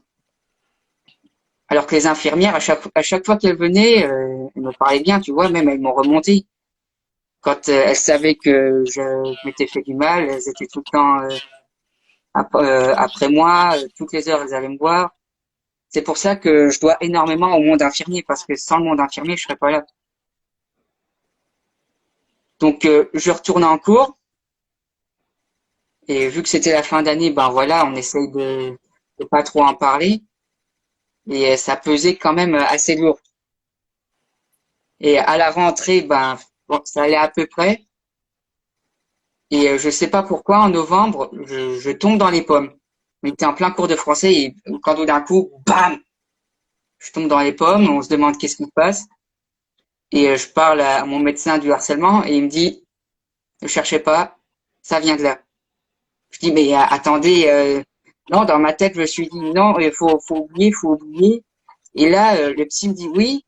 Alors que les infirmières, à chaque fois qu'elles venaient, elles me parlaient bien, tu vois, même elles m'ont remonté. Quand elles savaient que je m'étais fait du mal, elles étaient tout le temps après moi, toutes les heures, elles allaient me voir. C'est pour ça que je dois énormément au monde infirmier, parce que sans le monde infirmier, je serais pas là. Donc, je retourne en cours, et vu que c'était la fin d'année, ben voilà, on essaye de pas trop en parler. et ça pesait quand même assez lourd. Et à la rentrée, ben, bon, ça allait à peu près. Et je sais pas pourquoi, en novembre, je tombe dans les pommes. On était en plein cours de français et quand tout d'un coup, bam, je tombe dans les pommes. On se demande qu'est-ce qui se passe. Et je parle à mon médecin du harcèlement et il me dit, ne cherchez pas, ça vient de là. Je dis, mais attendez, non, dans ma tête, je me suis dit, non, il faut oublier, faut oublier. Et là, le psy me dit, oui,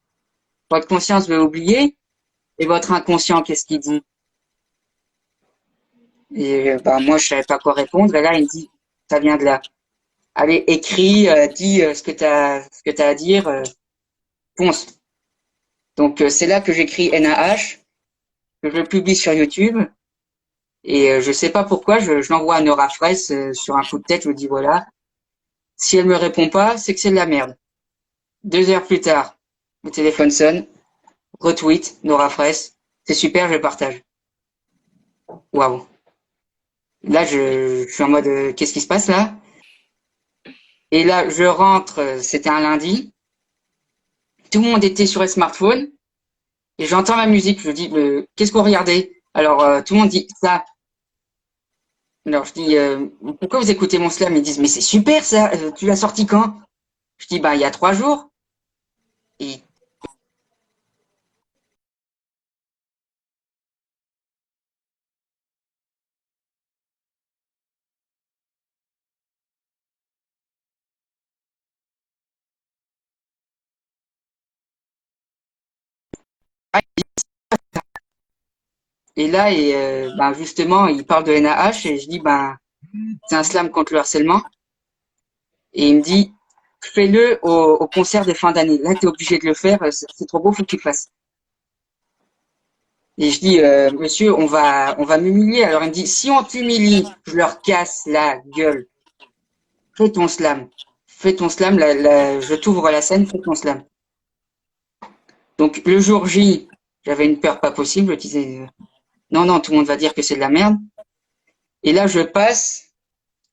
votre conscience veut oublier. Et votre inconscient, qu'est-ce qu'il dit? Et bah, moi, je savais pas quoi répondre. Et là, il me dit, ça vient de là. Allez, écris, dis ce que t'as à dire, ponce. Donc, c'est là que j'écris NaH, que je le publie sur YouTube. Et je sais pas pourquoi, je l'envoie à Nora Fraisse sur un coup de tête. Je me dis, voilà, si elle me répond pas, c'est que c'est de la merde. 2 heures plus tard, le téléphone sonne, retweet, Nora Fraisse. C'est super, je le partage. Waouh. Là, je suis en mode, qu'est-ce qui se passe là? Et là, je rentre, c'était un lundi. Tout le monde était sur les smartphones. Et j'entends la musique. Je dis, qu'est-ce qu'on regardait? Alors, tout le monde dit ça. Alors, je dis, pourquoi vous écoutez mon slam? Ils disent, mais c'est super ça. Tu l'as sorti quand? Je dis, bah, il y a 3 jours. Et là, ben, justement, il parle de NaH et je dis, ben, c'est un slam contre le harcèlement. Et il me dit, fais-le au concert de fin d'année. Là, t'es obligé de le faire. C'est trop beau, faut que tu le fasses. Et je dis, monsieur, on va m'humilier. Alors il me dit, si on t'humilie, je leur casse la gueule. Fais ton slam. Fais ton slam. Je t'ouvre la scène, fais ton slam. Donc le jour J, j'avais une peur pas possible. Je disais, non, non, tout le monde va dire que c'est de la merde. Et là, je passe.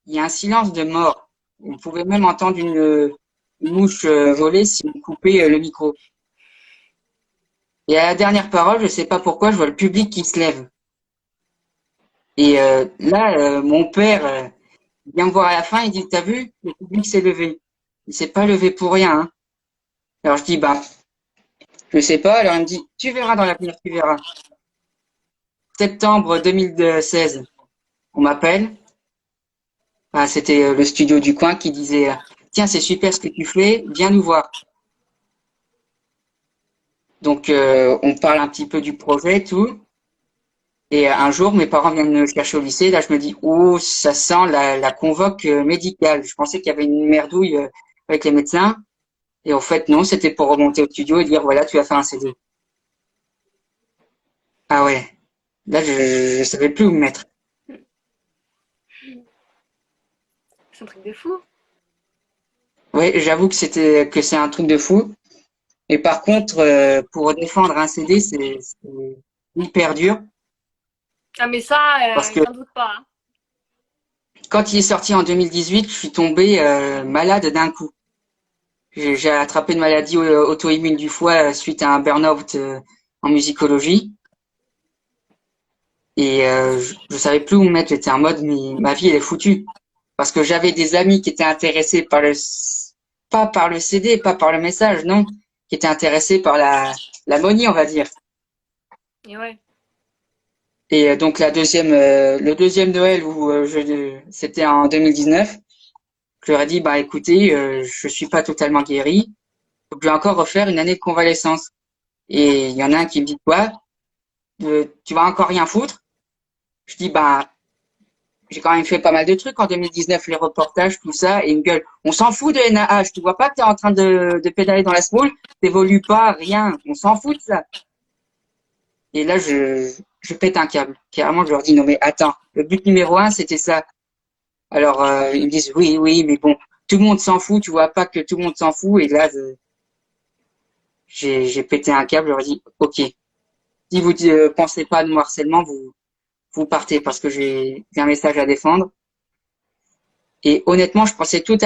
Il y a un silence de mort. On pouvait même entendre une mouche voler si on coupait le micro. Et à la dernière parole, je sais pas pourquoi, je vois le public qui se lève. Et là, mon père vient me voir à la fin, il dit, t'as vu, le public s'est levé. Il s'est pas levé pour rien, hein. Alors je dis, bah, je sais pas. Alors il me dit, tu verras dans l'avenir, tu verras. Septembre 2016, on m'appelle. Enfin, c'était le studio du coin qui disait, tiens, c'est super ce que tu fais, viens nous voir. Donc on parle un petit peu du projet, tout. Et un jour, mes parents viennent me chercher au lycée. Là, je me dis, oh, ça sent la convoque médicale. Je pensais qu'il y avait une merdouille avec les médecins. Et en fait, non, c'était pour remonter au studio et dire, voilà, tu as fait un CD. Ah ouais. Là, je savais plus où me mettre. C'est un truc de fou. Ouais, j'avoue que c'est un truc de fou. Et par contre, pour défendre un CD, c'est hyper dur Ah, mais ça, parce que j'en doute pas, hein. quand il est sorti en 2018, je suis tombé malade d'un coup. J'ai attrapé une maladie auto-immune du foie suite à un burn-out en musicologie. Et je savais plus où me mettre. J'étais en mode, mais ma vie, elle est foutue. Parce que j'avais des amis qui étaient intéressés pas par le CD, pas par le message, non, qui étaient intéressés par la money, on va dire. Et ouais. Et donc le deuxième Noël où c'était en 2019, je leur ai dit, bah écoutez, je suis pas totalement guéri, donc je vais encore refaire une année de convalescence. Et il y en a un qui me dit quoi, tu vas encore rien foutre? Je dis, bah j'ai quand même fait pas mal de trucs en 2019, les reportages, tout ça, et il me gueule, on s'en fout de NaH, tu vois pas que t'es en train de pédaler dans la semoule, t'évolues pas, rien, on s'en fout de ça. Et là, je pète un câble. Carrément, je leur dis, non mais attends, le but numéro un, c'était ça. Alors, ils me disent, oui, oui, mais bon, tout le monde s'en fout, tu vois pas que tout le monde s'en fout, et là, j'ai pété un câble, je leur dis, ok, si vous ne pensez pas de mon harcèlement, vous partez, parce que j'ai un message à défendre. Et honnêtement, je pensais tout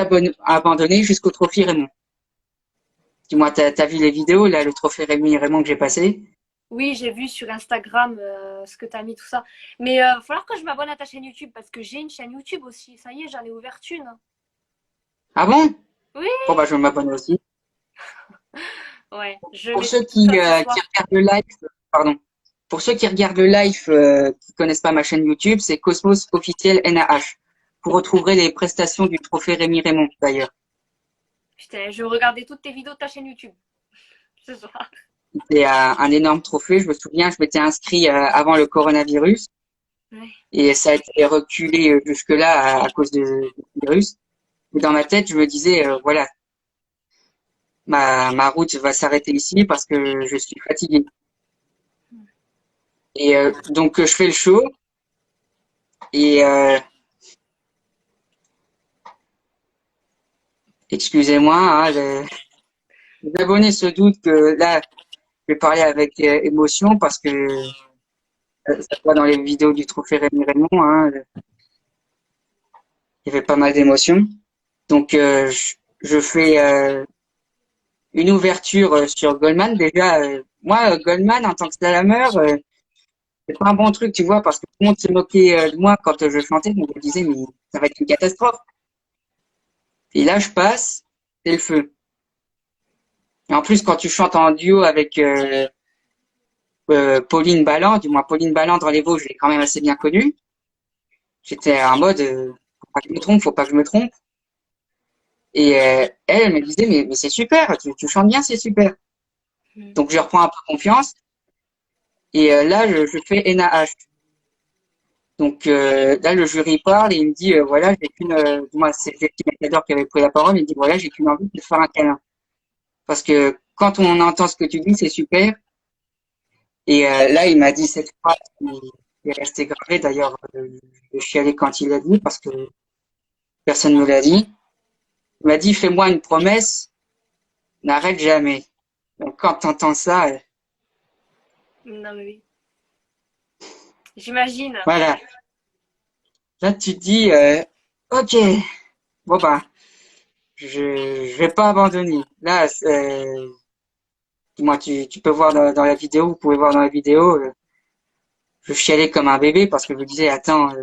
abandonner jusqu'au trophée Raymond. Dis-moi, t'as vu les vidéos, là, le trophée Rémi Raymond que j'ai passé? Oui, j'ai vu sur Instagram ce que tu as mis, tout ça. Mais il va falloir que je m'abonne à ta chaîne YouTube parce que j'ai une chaîne YouTube aussi. Ça y est, j'en ai ouvert une. Ah bon? Oui, Bon, bah, je vais m'abonner aussi. ouais, je Pour vais ceux faire tout ça ce qui soir. regardent le live, pardon. Pour ceux qui regardent le live, qui connaissent pas ma chaîne YouTube, c'est Cosmos officiel NAH. Vous retrouverez les prestations du trophée Rémi Raymond, d'ailleurs. Putain, je vais regarder toutes tes vidéos de ta chaîne YouTube ce soir. C'était un énorme trophée. Je me souviens, je m'étais inscrit avant le coronavirus Ouais. et ça a été reculé jusque-là à cause du virus. Et dans ma tête, je me disais, voilà, ma route va s'arrêter ici parce que je suis fatigué. Et donc, je fais le show et excusez-moi, hein, les abonnés se doutent que là, je vais parler avec émotion parce que ça se voit dans les vidéos du trophée Rémi Raymond, hein, il y avait pas mal d'émotions. Donc, je fais une ouverture sur Goldman. Déjà, moi, Goldman, en tant que slameur, c'est pas un bon truc, tu vois, parce que tout le monde se moquait de moi quand je chantais. Donc, je me disais, mais ça va être une catastrophe. Et là, je passe, c'est le feu. Et en plus, quand tu chantes en duo avec Pauline Balland, du moins Pauline Balland dans les Vosges, je l'ai quand même assez bien connue. J'étais en mode, faut pas que je me trompe, faut pas que je me trompe. Et elle me disait, mais c'est super, tu chantes bien, c'est super. Mm. Donc, je reprends un peu confiance. Et là, je fais NaH. Donc là, le jury parle et il me dit, voilà, j'ai qu'une, moi, c'est Jackie Macador qui avait pris la parole, il me dit, voilà, j'ai qu'une envie de te faire un câlin. Parce que quand on entend ce que tu dis, c'est super. Et là, il m'a dit cette phrase qui est restée gravée. D'ailleurs, je suis allé quand il l'a dit parce que personne ne me l'a dit. Il m'a dit, fais-moi une promesse, n'arrête jamais. Donc quand tu entends ça, Non, mais oui. J'imagine. voilà. Là, tu te dis, ok, bon bah, je vais pas abandonner. Là, moi, tu peux voir dans la vidéo, vous pouvez voir dans la vidéo, je chialais comme un bébé parce que je me disais, attends,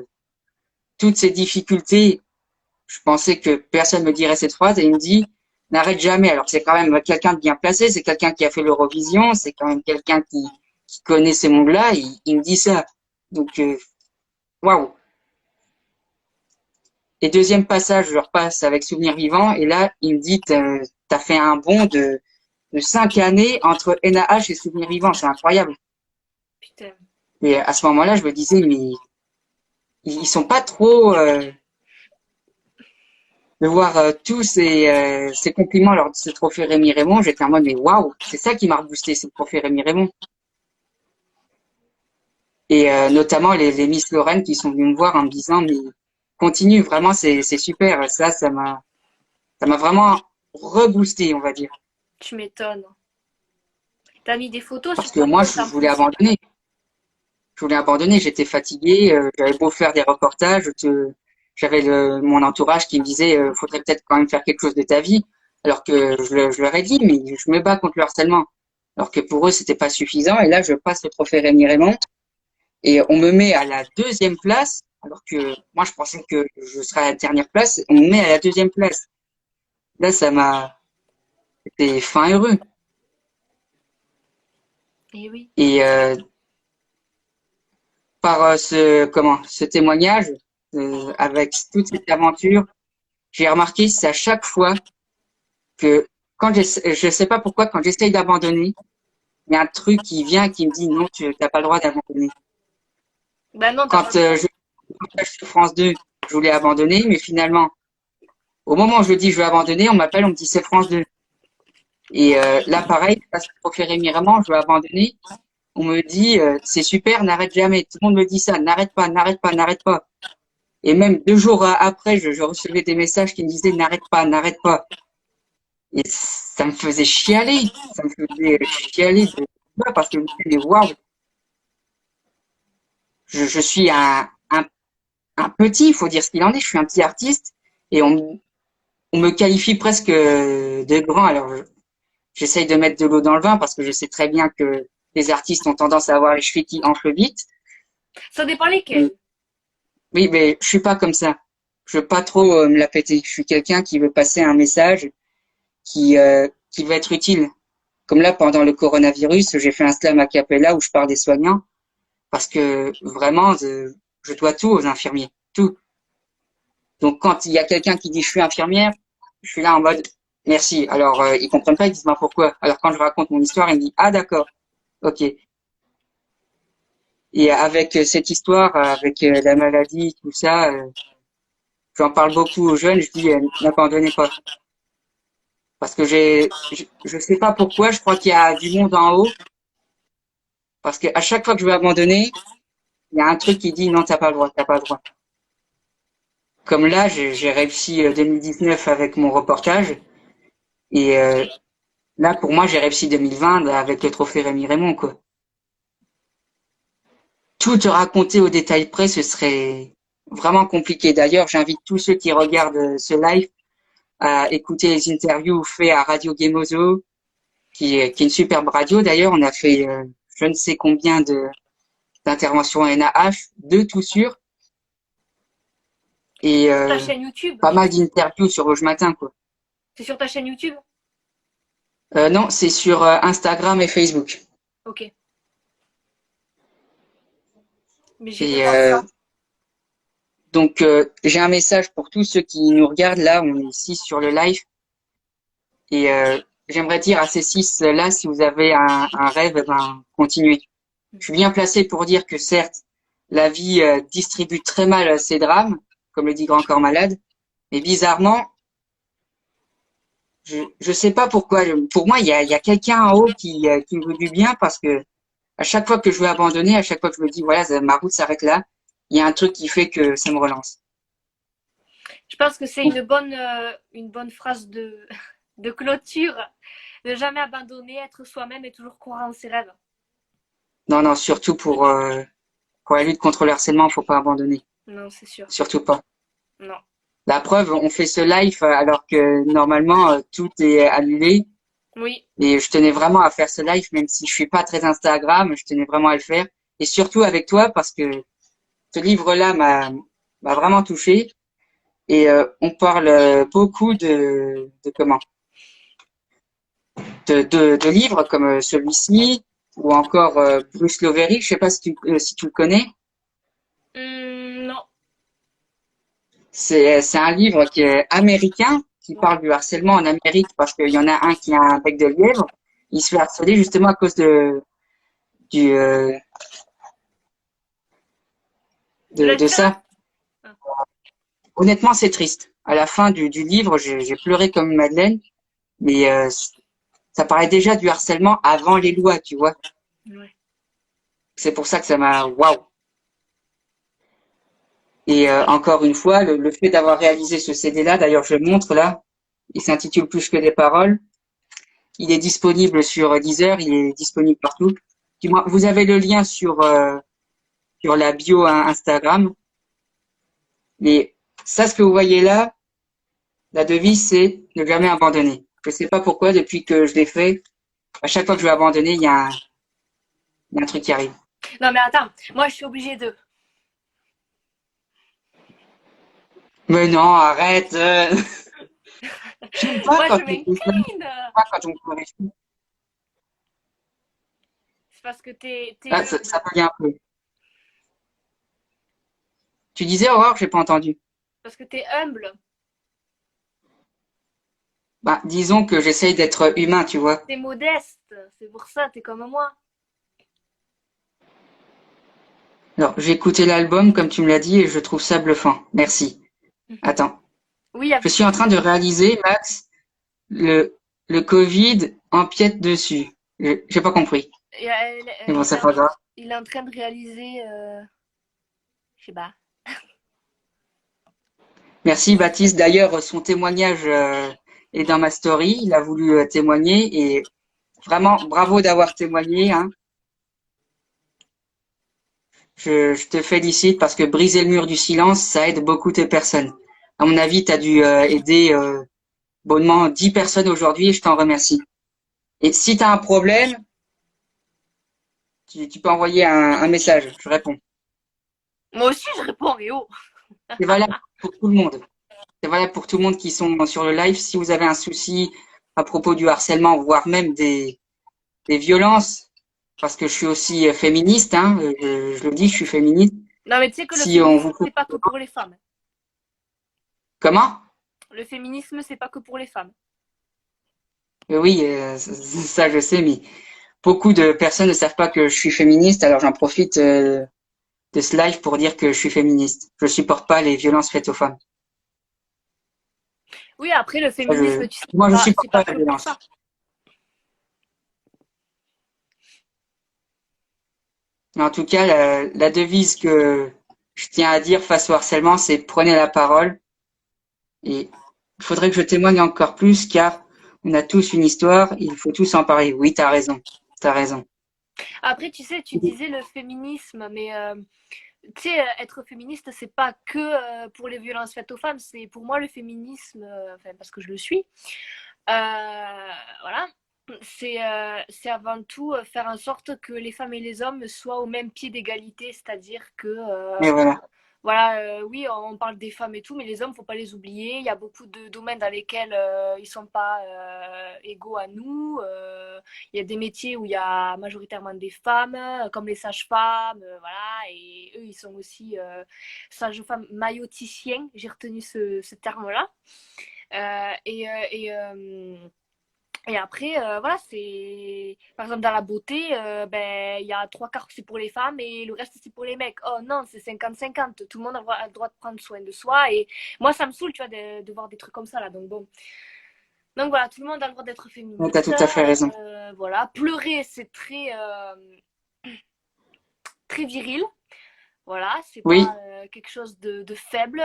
toutes ces difficultés, je pensais que personne me dirait cette phrase et il me dit, n'arrête jamais. Alors c'est quand même quelqu'un de bien placé, c'est quelqu'un qui a fait l'Eurovision, c'est quand même quelqu'un qui connaît ces mondes-là, il me dit ça. Donc, waouh. Et deuxième passage, je repasse avec Souvenir Vivant et là, il me dit, t'as fait un bond de 5 années entre NaH et Souvenir Vivant, c'est incroyable. Putain. Et à ce moment-là, je me disais, mais ils sont pas trop de voir tous ces compliments lors de ce trophée Rémi Raymond. J'étais en mode, mais waouh, c'est ça qui m'a reboosté, ce trophée Rémi Raymond. Et notamment les Miss Lorraine qui sont venues me voir en me disant, mais continue, vraiment, c'est super. Ça m'a vraiment reboosté, on va dire. Tu m'étonnes. T'as mis des photos Parce sur que ton moi, compte je en voulais plus. abandonner. Je voulais abandonner, j'étais fatigué, j'avais beau faire des reportages, j'avais mon entourage qui me disait faudrait peut-être quand même faire quelque chose de ta vie, alors que je leur ai dit mais je me bats contre le harcèlement, alors que pour eux c'était pas suffisant et là je passe le trophée Rémi Raymond et on me met à la deuxième place alors que moi je pensais que je serais à la dernière place, on me met à la deuxième place. Là ça m'a été fin heureux Eh oui. et par ce témoignage avec toute cette aventure j'ai remarqué, c'est à chaque fois que je sais pas pourquoi, quand j'essaye d'abandonner, il y a un truc qui vient qui me dit non, tu n'as pas le droit d'abandonner. Bah non, t'as pas Quand le droit. je partage sur France 2, je voulais abandonner, mais finalement, au moment où je dis je veux abandonner, on m'appelle, on me dit c'est France 2. Et là, pareil, parce que pour faire Rémi Raymond, je veux abandonner. On me dit c'est super, n'arrête jamais. Tout le monde me dit ça, n'arrête pas, n'arrête pas, n'arrête pas. Et même 2 jours après, je recevais des messages qui me disaient n'arrête pas, n'arrête pas. Et ça me faisait chialer. Ça me faisait chialer de parce que je me disais, waouh, je suis un petit, il faut dire ce qu'il en est, je suis un petit artiste et on me qualifie presque de grand. Alors, j'essaye de mettre de l'eau dans le vin parce que je sais très bien que les artistes ont tendance à avoir les chevilles qui enflent vite. Ça dépend Mm. lesquels. Oui, mais je suis pas comme ça. Je veux pas trop me la péter. Je suis quelqu'un qui veut passer un message qui va être utile. Comme là, pendant le coronavirus, j'ai fait un slam a cappella où je parle des soignants parce que vraiment, je dois tout aux infirmiers, tout. Donc quand il y a quelqu'un qui dit je suis infirmière, je suis là en mode merci. Alors ils comprennent pas, ils disent moi pourquoi. Alors quand je raconte mon histoire, ils me disent ah d'accord, ok. Et avec cette histoire, avec la maladie, tout ça, j'en parle beaucoup aux jeunes. Je dis n'abandonnez pas parce que je sais pas pourquoi. Je crois qu'il y a du monde en haut parce que à chaque fois que je veux abandonner, il y a un truc qui dit non t'as pas le droit, t'as pas le droit. Comme là, j'ai réussi 2019 avec mon reportage et là, pour moi, j'ai réussi 2020 là, avec le trophée Rémi Raymond, quoi. Tout te raconter au détail près, ce serait vraiment compliqué. D'ailleurs, j'invite tous ceux qui regardent ce live à écouter les interviews faites à Radio Gemozo, qui est une superbe radio. D'ailleurs, on a fait je ne sais combien d'interventions NAH, deux tout sûr, et Sur ta chaîne YouTube. pas mal d'interviews sur Rouge Matin, quoi. C'est sur ta chaîne YouTube? Non, c'est sur Instagram et Facebook. Ok. Mais j'irai Et voir ça. donc, j'ai un message pour tous ceux qui nous regardent. Là, on est ici sur le live. Et j'aimerais dire à ces six là, si vous avez un rêve, ben, continuez. Je suis bien placé pour dire que certes, la vie distribue très mal ses drames, comme le dit Grand Corps Malade. Mais bizarrement, je sais pas pourquoi. Pour moi, il y a quelqu'un en haut qui me veut du bien parce que à chaque fois que je veux abandonner, à chaque fois que je me dis voilà, ma route s'arrête là, il y a un truc qui fait que ça me relance. Je pense que c'est une bonne phrase de clôture. Ne jamais abandonner, être soi-même et toujours croire en ses rêves. Non, non, surtout pour la lutte contre le harcèlement, faut pas abandonner. Non, c'est sûr. Surtout pas. Non. La preuve, on fait ce live alors que normalement tout est annulé. Oui. Et je tenais vraiment à faire ce live, même si je suis pas très Instagram, je tenais vraiment à le faire. Et surtout avec toi, parce que ce livre-là m'a vraiment touché. Et on parle beaucoup de comment? De livres comme celui-ci, ou encore Bruce Lovery, je sais pas si tu le connais. Non. C'est un livre qui est américain, qui parle du harcèlement en Amérique, parce qu'il y en a un qui a un bec de lièvre. Il se fait harceler justement à cause du, euh, De la de différence? ça. Honnêtement, c'est triste. À la fin du livre, j'ai pleuré comme une madeleine, mais ça parlait déjà du harcèlement avant les lois, tu vois. Ouais. C'est pour ça que ça m'a waouh. Et encore une fois, le fait d'avoir réalisé ce CD-là, d'ailleurs je le montre là, il s'intitule Plus que des paroles. Il est disponible sur Deezer, il est disponible partout. Dis-moi, vous avez le lien sur la bio Instagram. Mais ça, ce que vous voyez là, la devise, c'est ne jamais abandonner. Je sais pas pourquoi, depuis que je l'ai fait, à chaque fois que je vais abandonner, il y a un truc qui arrive. Non, mais attends. Moi, je suis obligée de. Mais non, arrête. J'aime pas Moi, quand je tu fais ça. m'incline. J'aime pas quand on me corrige. C'est parce que t'es Là, humble. ça devient un peu. Tu disais, Aurore, j'ai pas entendu. Parce que t'es humble. Bah, disons que j'essaye d'être humain, tu vois. T'es modeste. C'est pour ça, t'es comme moi. Alors, j'ai écouté l'album, comme tu me l'as dit, et je trouve ça bluffant. Merci. Attends. Oui, Je avec suis en train de réaliser, Max, le, le Covid empiète dessus. J'ai pas compris. Et, Mais bon, c'est pas grave. il est en train de réaliser. Je sais pas. Merci, Baptiste. D'ailleurs, son témoignage est dans ma story. Il a voulu témoigner et vraiment, bravo d'avoir témoigné, hein. Je te félicite parce que briser le mur du silence, ça aide beaucoup de personnes. À mon avis, tu as dû aider bonnement 10 personnes aujourd'hui et je t'en remercie. Et si tu as un problème, tu peux envoyer un message, je réponds. Moi aussi, je réponds, et oh. C'est valable pour tout le monde. C'est valable pour tout le monde qui sont sur le live. Si vous avez un souci à propos du harcèlement, voire même des violences, parce que je suis aussi féministe, hein, je le dis, je suis féministe. Non, mais tu sais que le Si on vous féminisme, c'est pas que pour les femmes. comment? Le féminisme, c'est pas que pour les femmes. Oui, ça je sais, mais beaucoup de personnes ne savent pas que je suis féministe, alors j'en profite de ce live pour dire que je suis féministe. Je supporte pas les violences faites aux femmes. Oui, après, le Ça, féminisme, tu sais, moi, je c'est supporte pas pas la que pour violence. ça. Mais en tout cas, la devise que je tiens à dire face au harcèlement, c'est prenez la parole. Et il faudrait que je témoigne encore plus, car on a tous une histoire, il faut tous en parler. Oui, t'as raison, t'as raison. Après, tu sais, tu disais le féminisme, mais tu sais, être féministe, c'est pas que pour les violences faites aux femmes. C'est pour moi le féminisme, enfin, parce que je le suis. Voilà. C'est avant tout faire en sorte que les femmes et les hommes soient au même pied d'égalité, c'est-à-dire que Et voilà. voilà, oui, on parle des femmes et tout, mais les hommes, faut pas les oublier. Il y a beaucoup de domaines dans lesquels ils sont pas égaux à nous. Il y a des métiers où il y a majoritairement des femmes, comme les sages-femmes, voilà, et eux, ils sont aussi sages-femmes mailloticiens. J'ai retenu ce terme-là. Et après, voilà, c'est. Par exemple, dans la beauté, ben, il y a trois quarts c'est pour les femmes et le reste c'est pour les mecs. Oh non, c'est 50-50. Tout le monde a le droit de prendre soin de soi. Et moi, ça me saoule, tu vois, de voir des trucs comme ça, là. Donc, bon. Donc, voilà, tout le monde a le droit d'être Ouais, t'as féministe. tout à fait raison. Voilà. Pleurer, c'est très viril. Voilà, c'est pas Oui, quelque chose de faible.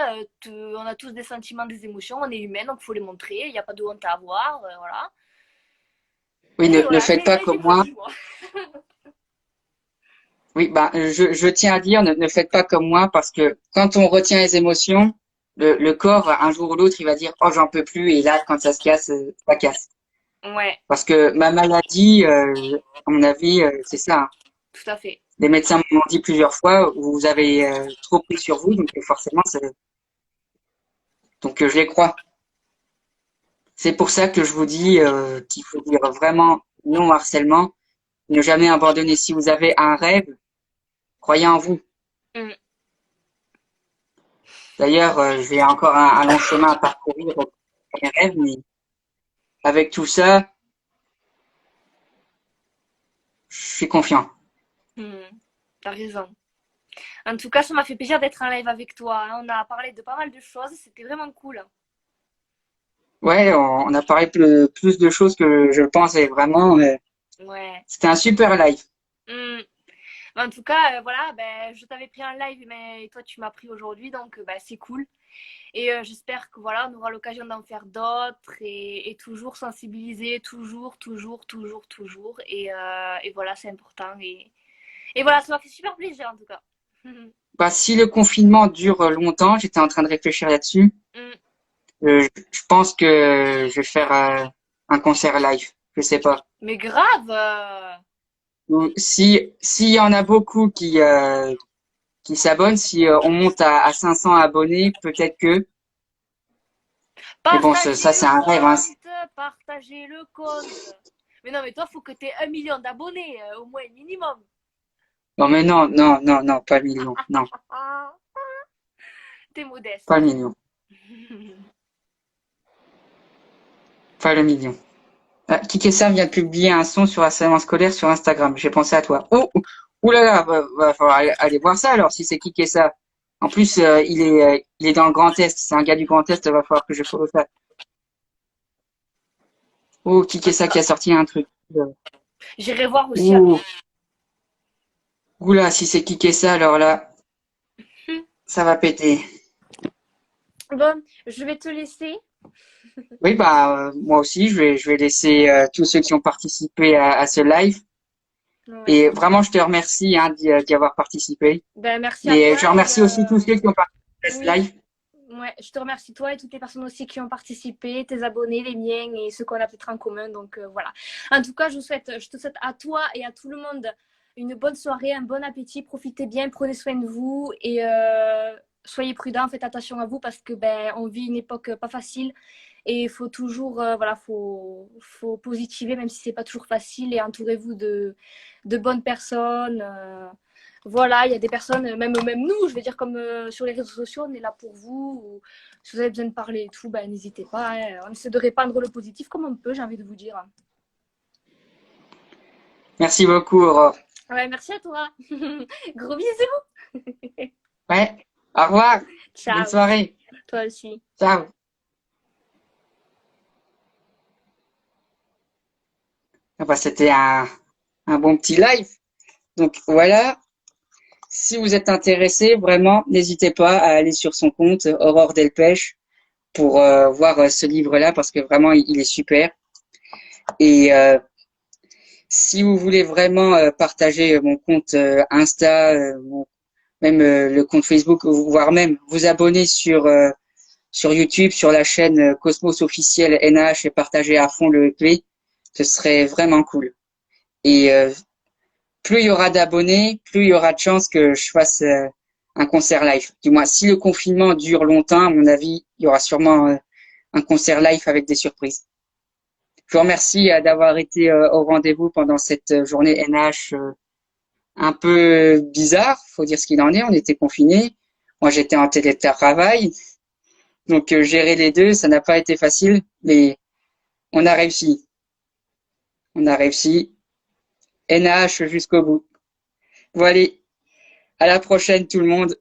On a tous des sentiments, des émotions. On est humain, donc il faut les montrer. Il n'y a pas de honte à avoir. Voilà. oui, Et ne voilà, faites pas j'ai comme tout moi. dit, moi. Oui, bah, je tiens à dire, ne faites pas comme moi, parce que quand on retient les émotions, le corps, un jour ou l'autre, il va dire, oh, j'en peux plus, et là, quand ça se casse, ça casse. Ouais, Parce que ma maladie, à mon avis, c'est ça, hein. tout à fait. Les médecins m'ont dit plusieurs fois, vous avez trop pris sur vous, donc forcément, donc je les crois. C'est pour ça que je vous dis qu'il faut dire vraiment non au harcèlement, ne jamais abandonner. Si vous avez un rêve, croyez en vous. Mm. D'ailleurs, j'ai encore un long chemin à parcourir pour mes rêves, mais avec tout ça, je suis confiant. Mm. T'as raison. En tout cas, ça m'a fait plaisir d'être en live avec toi, hein. On a parlé de pas mal de choses. C'était vraiment cool. Ouais, on a parlé plus de choses que je pensais vraiment. Ouais. C'était un super live. Mm. En tout cas, voilà, ben, je t'avais pris en live, mais toi, tu m'as pris aujourd'hui, donc ben, c'est cool. Et j'espère que voilà, on aura l'occasion d'en faire d'autres et toujours sensibiliser, toujours, toujours, toujours, toujours. Et voilà, c'est important. Et voilà, ça m'a fait super plaisir en tout cas. Bah, si le confinement dure longtemps, j'étais en train de réfléchir là-dessus. Mm. Je pense que je vais faire un concert live. Je sais pas. Mais grave! Ou si s'il y en a beaucoup qui s'abonnent, si on monte à 500 abonnés, peut-être que. Mais bon, ça Partagez c'est le un rêve, hein. compte, partagez le compte. Mais non, mais toi, faut que tu aies 1 million d'abonnés, au moins minimum. Non mais non, non, non, non, pas le million. Non, Ah, t'es pas modeste. le million. Pas le million. Ah, Kikessa vient de publier un son sur harcèlement scolaire sur Instagram. J'ai pensé à toi. Oh, ouh là là, va falloir aller voir ça alors si c'est Kikessa. En plus, il est dans le Grand Est. C'est un gars du Grand Est. Va falloir que je follow ça. Oh, Kikessa qui a sorti un truc. J'irai voir aussi Ouh, alors. oula, si c'est Kikessa, alors là, ça va péter. Bon, je vais te laisser. Oui, bah moi aussi, je vais laisser tous ceux qui ont participé à ce live. Ouais. Et vraiment, je te remercie hein, d'y avoir participé. Ben, merci à Et je toi remercie aussi tous ceux qui ont participé à ce oui, live. Ouais, je te remercie toi et toutes les personnes aussi qui ont participé, tes abonnés, les miens et ceux qu'on a peut-être en commun. Donc voilà. En tout cas, je te souhaite à toi et à tout le monde une bonne soirée, un bon appétit. Profitez bien, prenez soin de vous et soyez prudents, faites attention à vous parce que ben on vit une époque pas facile et il faut toujours voilà, faut positiver même si c'est pas toujours facile et entourez-vous de bonnes personnes. Voilà, il y a des personnes, même nous, je vais dire comme sur les réseaux sociaux, on est là pour vous. Ou, si vous avez besoin de parler et tout, ben, n'hésitez pas. Hein. On essaie de répandre le positif comme on peut, j'ai envie de vous dire. Merci beaucoup, Aurore. Ouais, merci à toi. Gros bisous. Ouais, au revoir. Bonne Ciao. soirée. Toi aussi. Ciao. Ah bah, c'était un bon petit live. Donc voilà, si vous êtes intéressé, vraiment, n'hésitez pas à aller sur son compte Aurore Delpech pour voir ce livre-là parce que vraiment, il est super. Et si vous voulez vraiment partager mon compte Insta, même le compte Facebook, voire même vous abonner sur YouTube, sur la chaîne Cosmos officiel NH et partager à fond le EP, ce serait vraiment cool. Et plus il y aura d'abonnés, plus il y aura de chances que je fasse un concert live. Du moins, si le confinement dure longtemps, à mon avis, il y aura sûrement un concert live avec des surprises. Je vous remercie d'avoir été au rendez-vous pendant cette journée NH un peu bizarre, faut dire ce qu'il en est. On était confinés. Moi, j'étais en télétravail. Donc, gérer les deux, ça n'a pas été facile, mais on a réussi. On a réussi. NH jusqu'au bout. Bon, allez, à la prochaine tout le monde.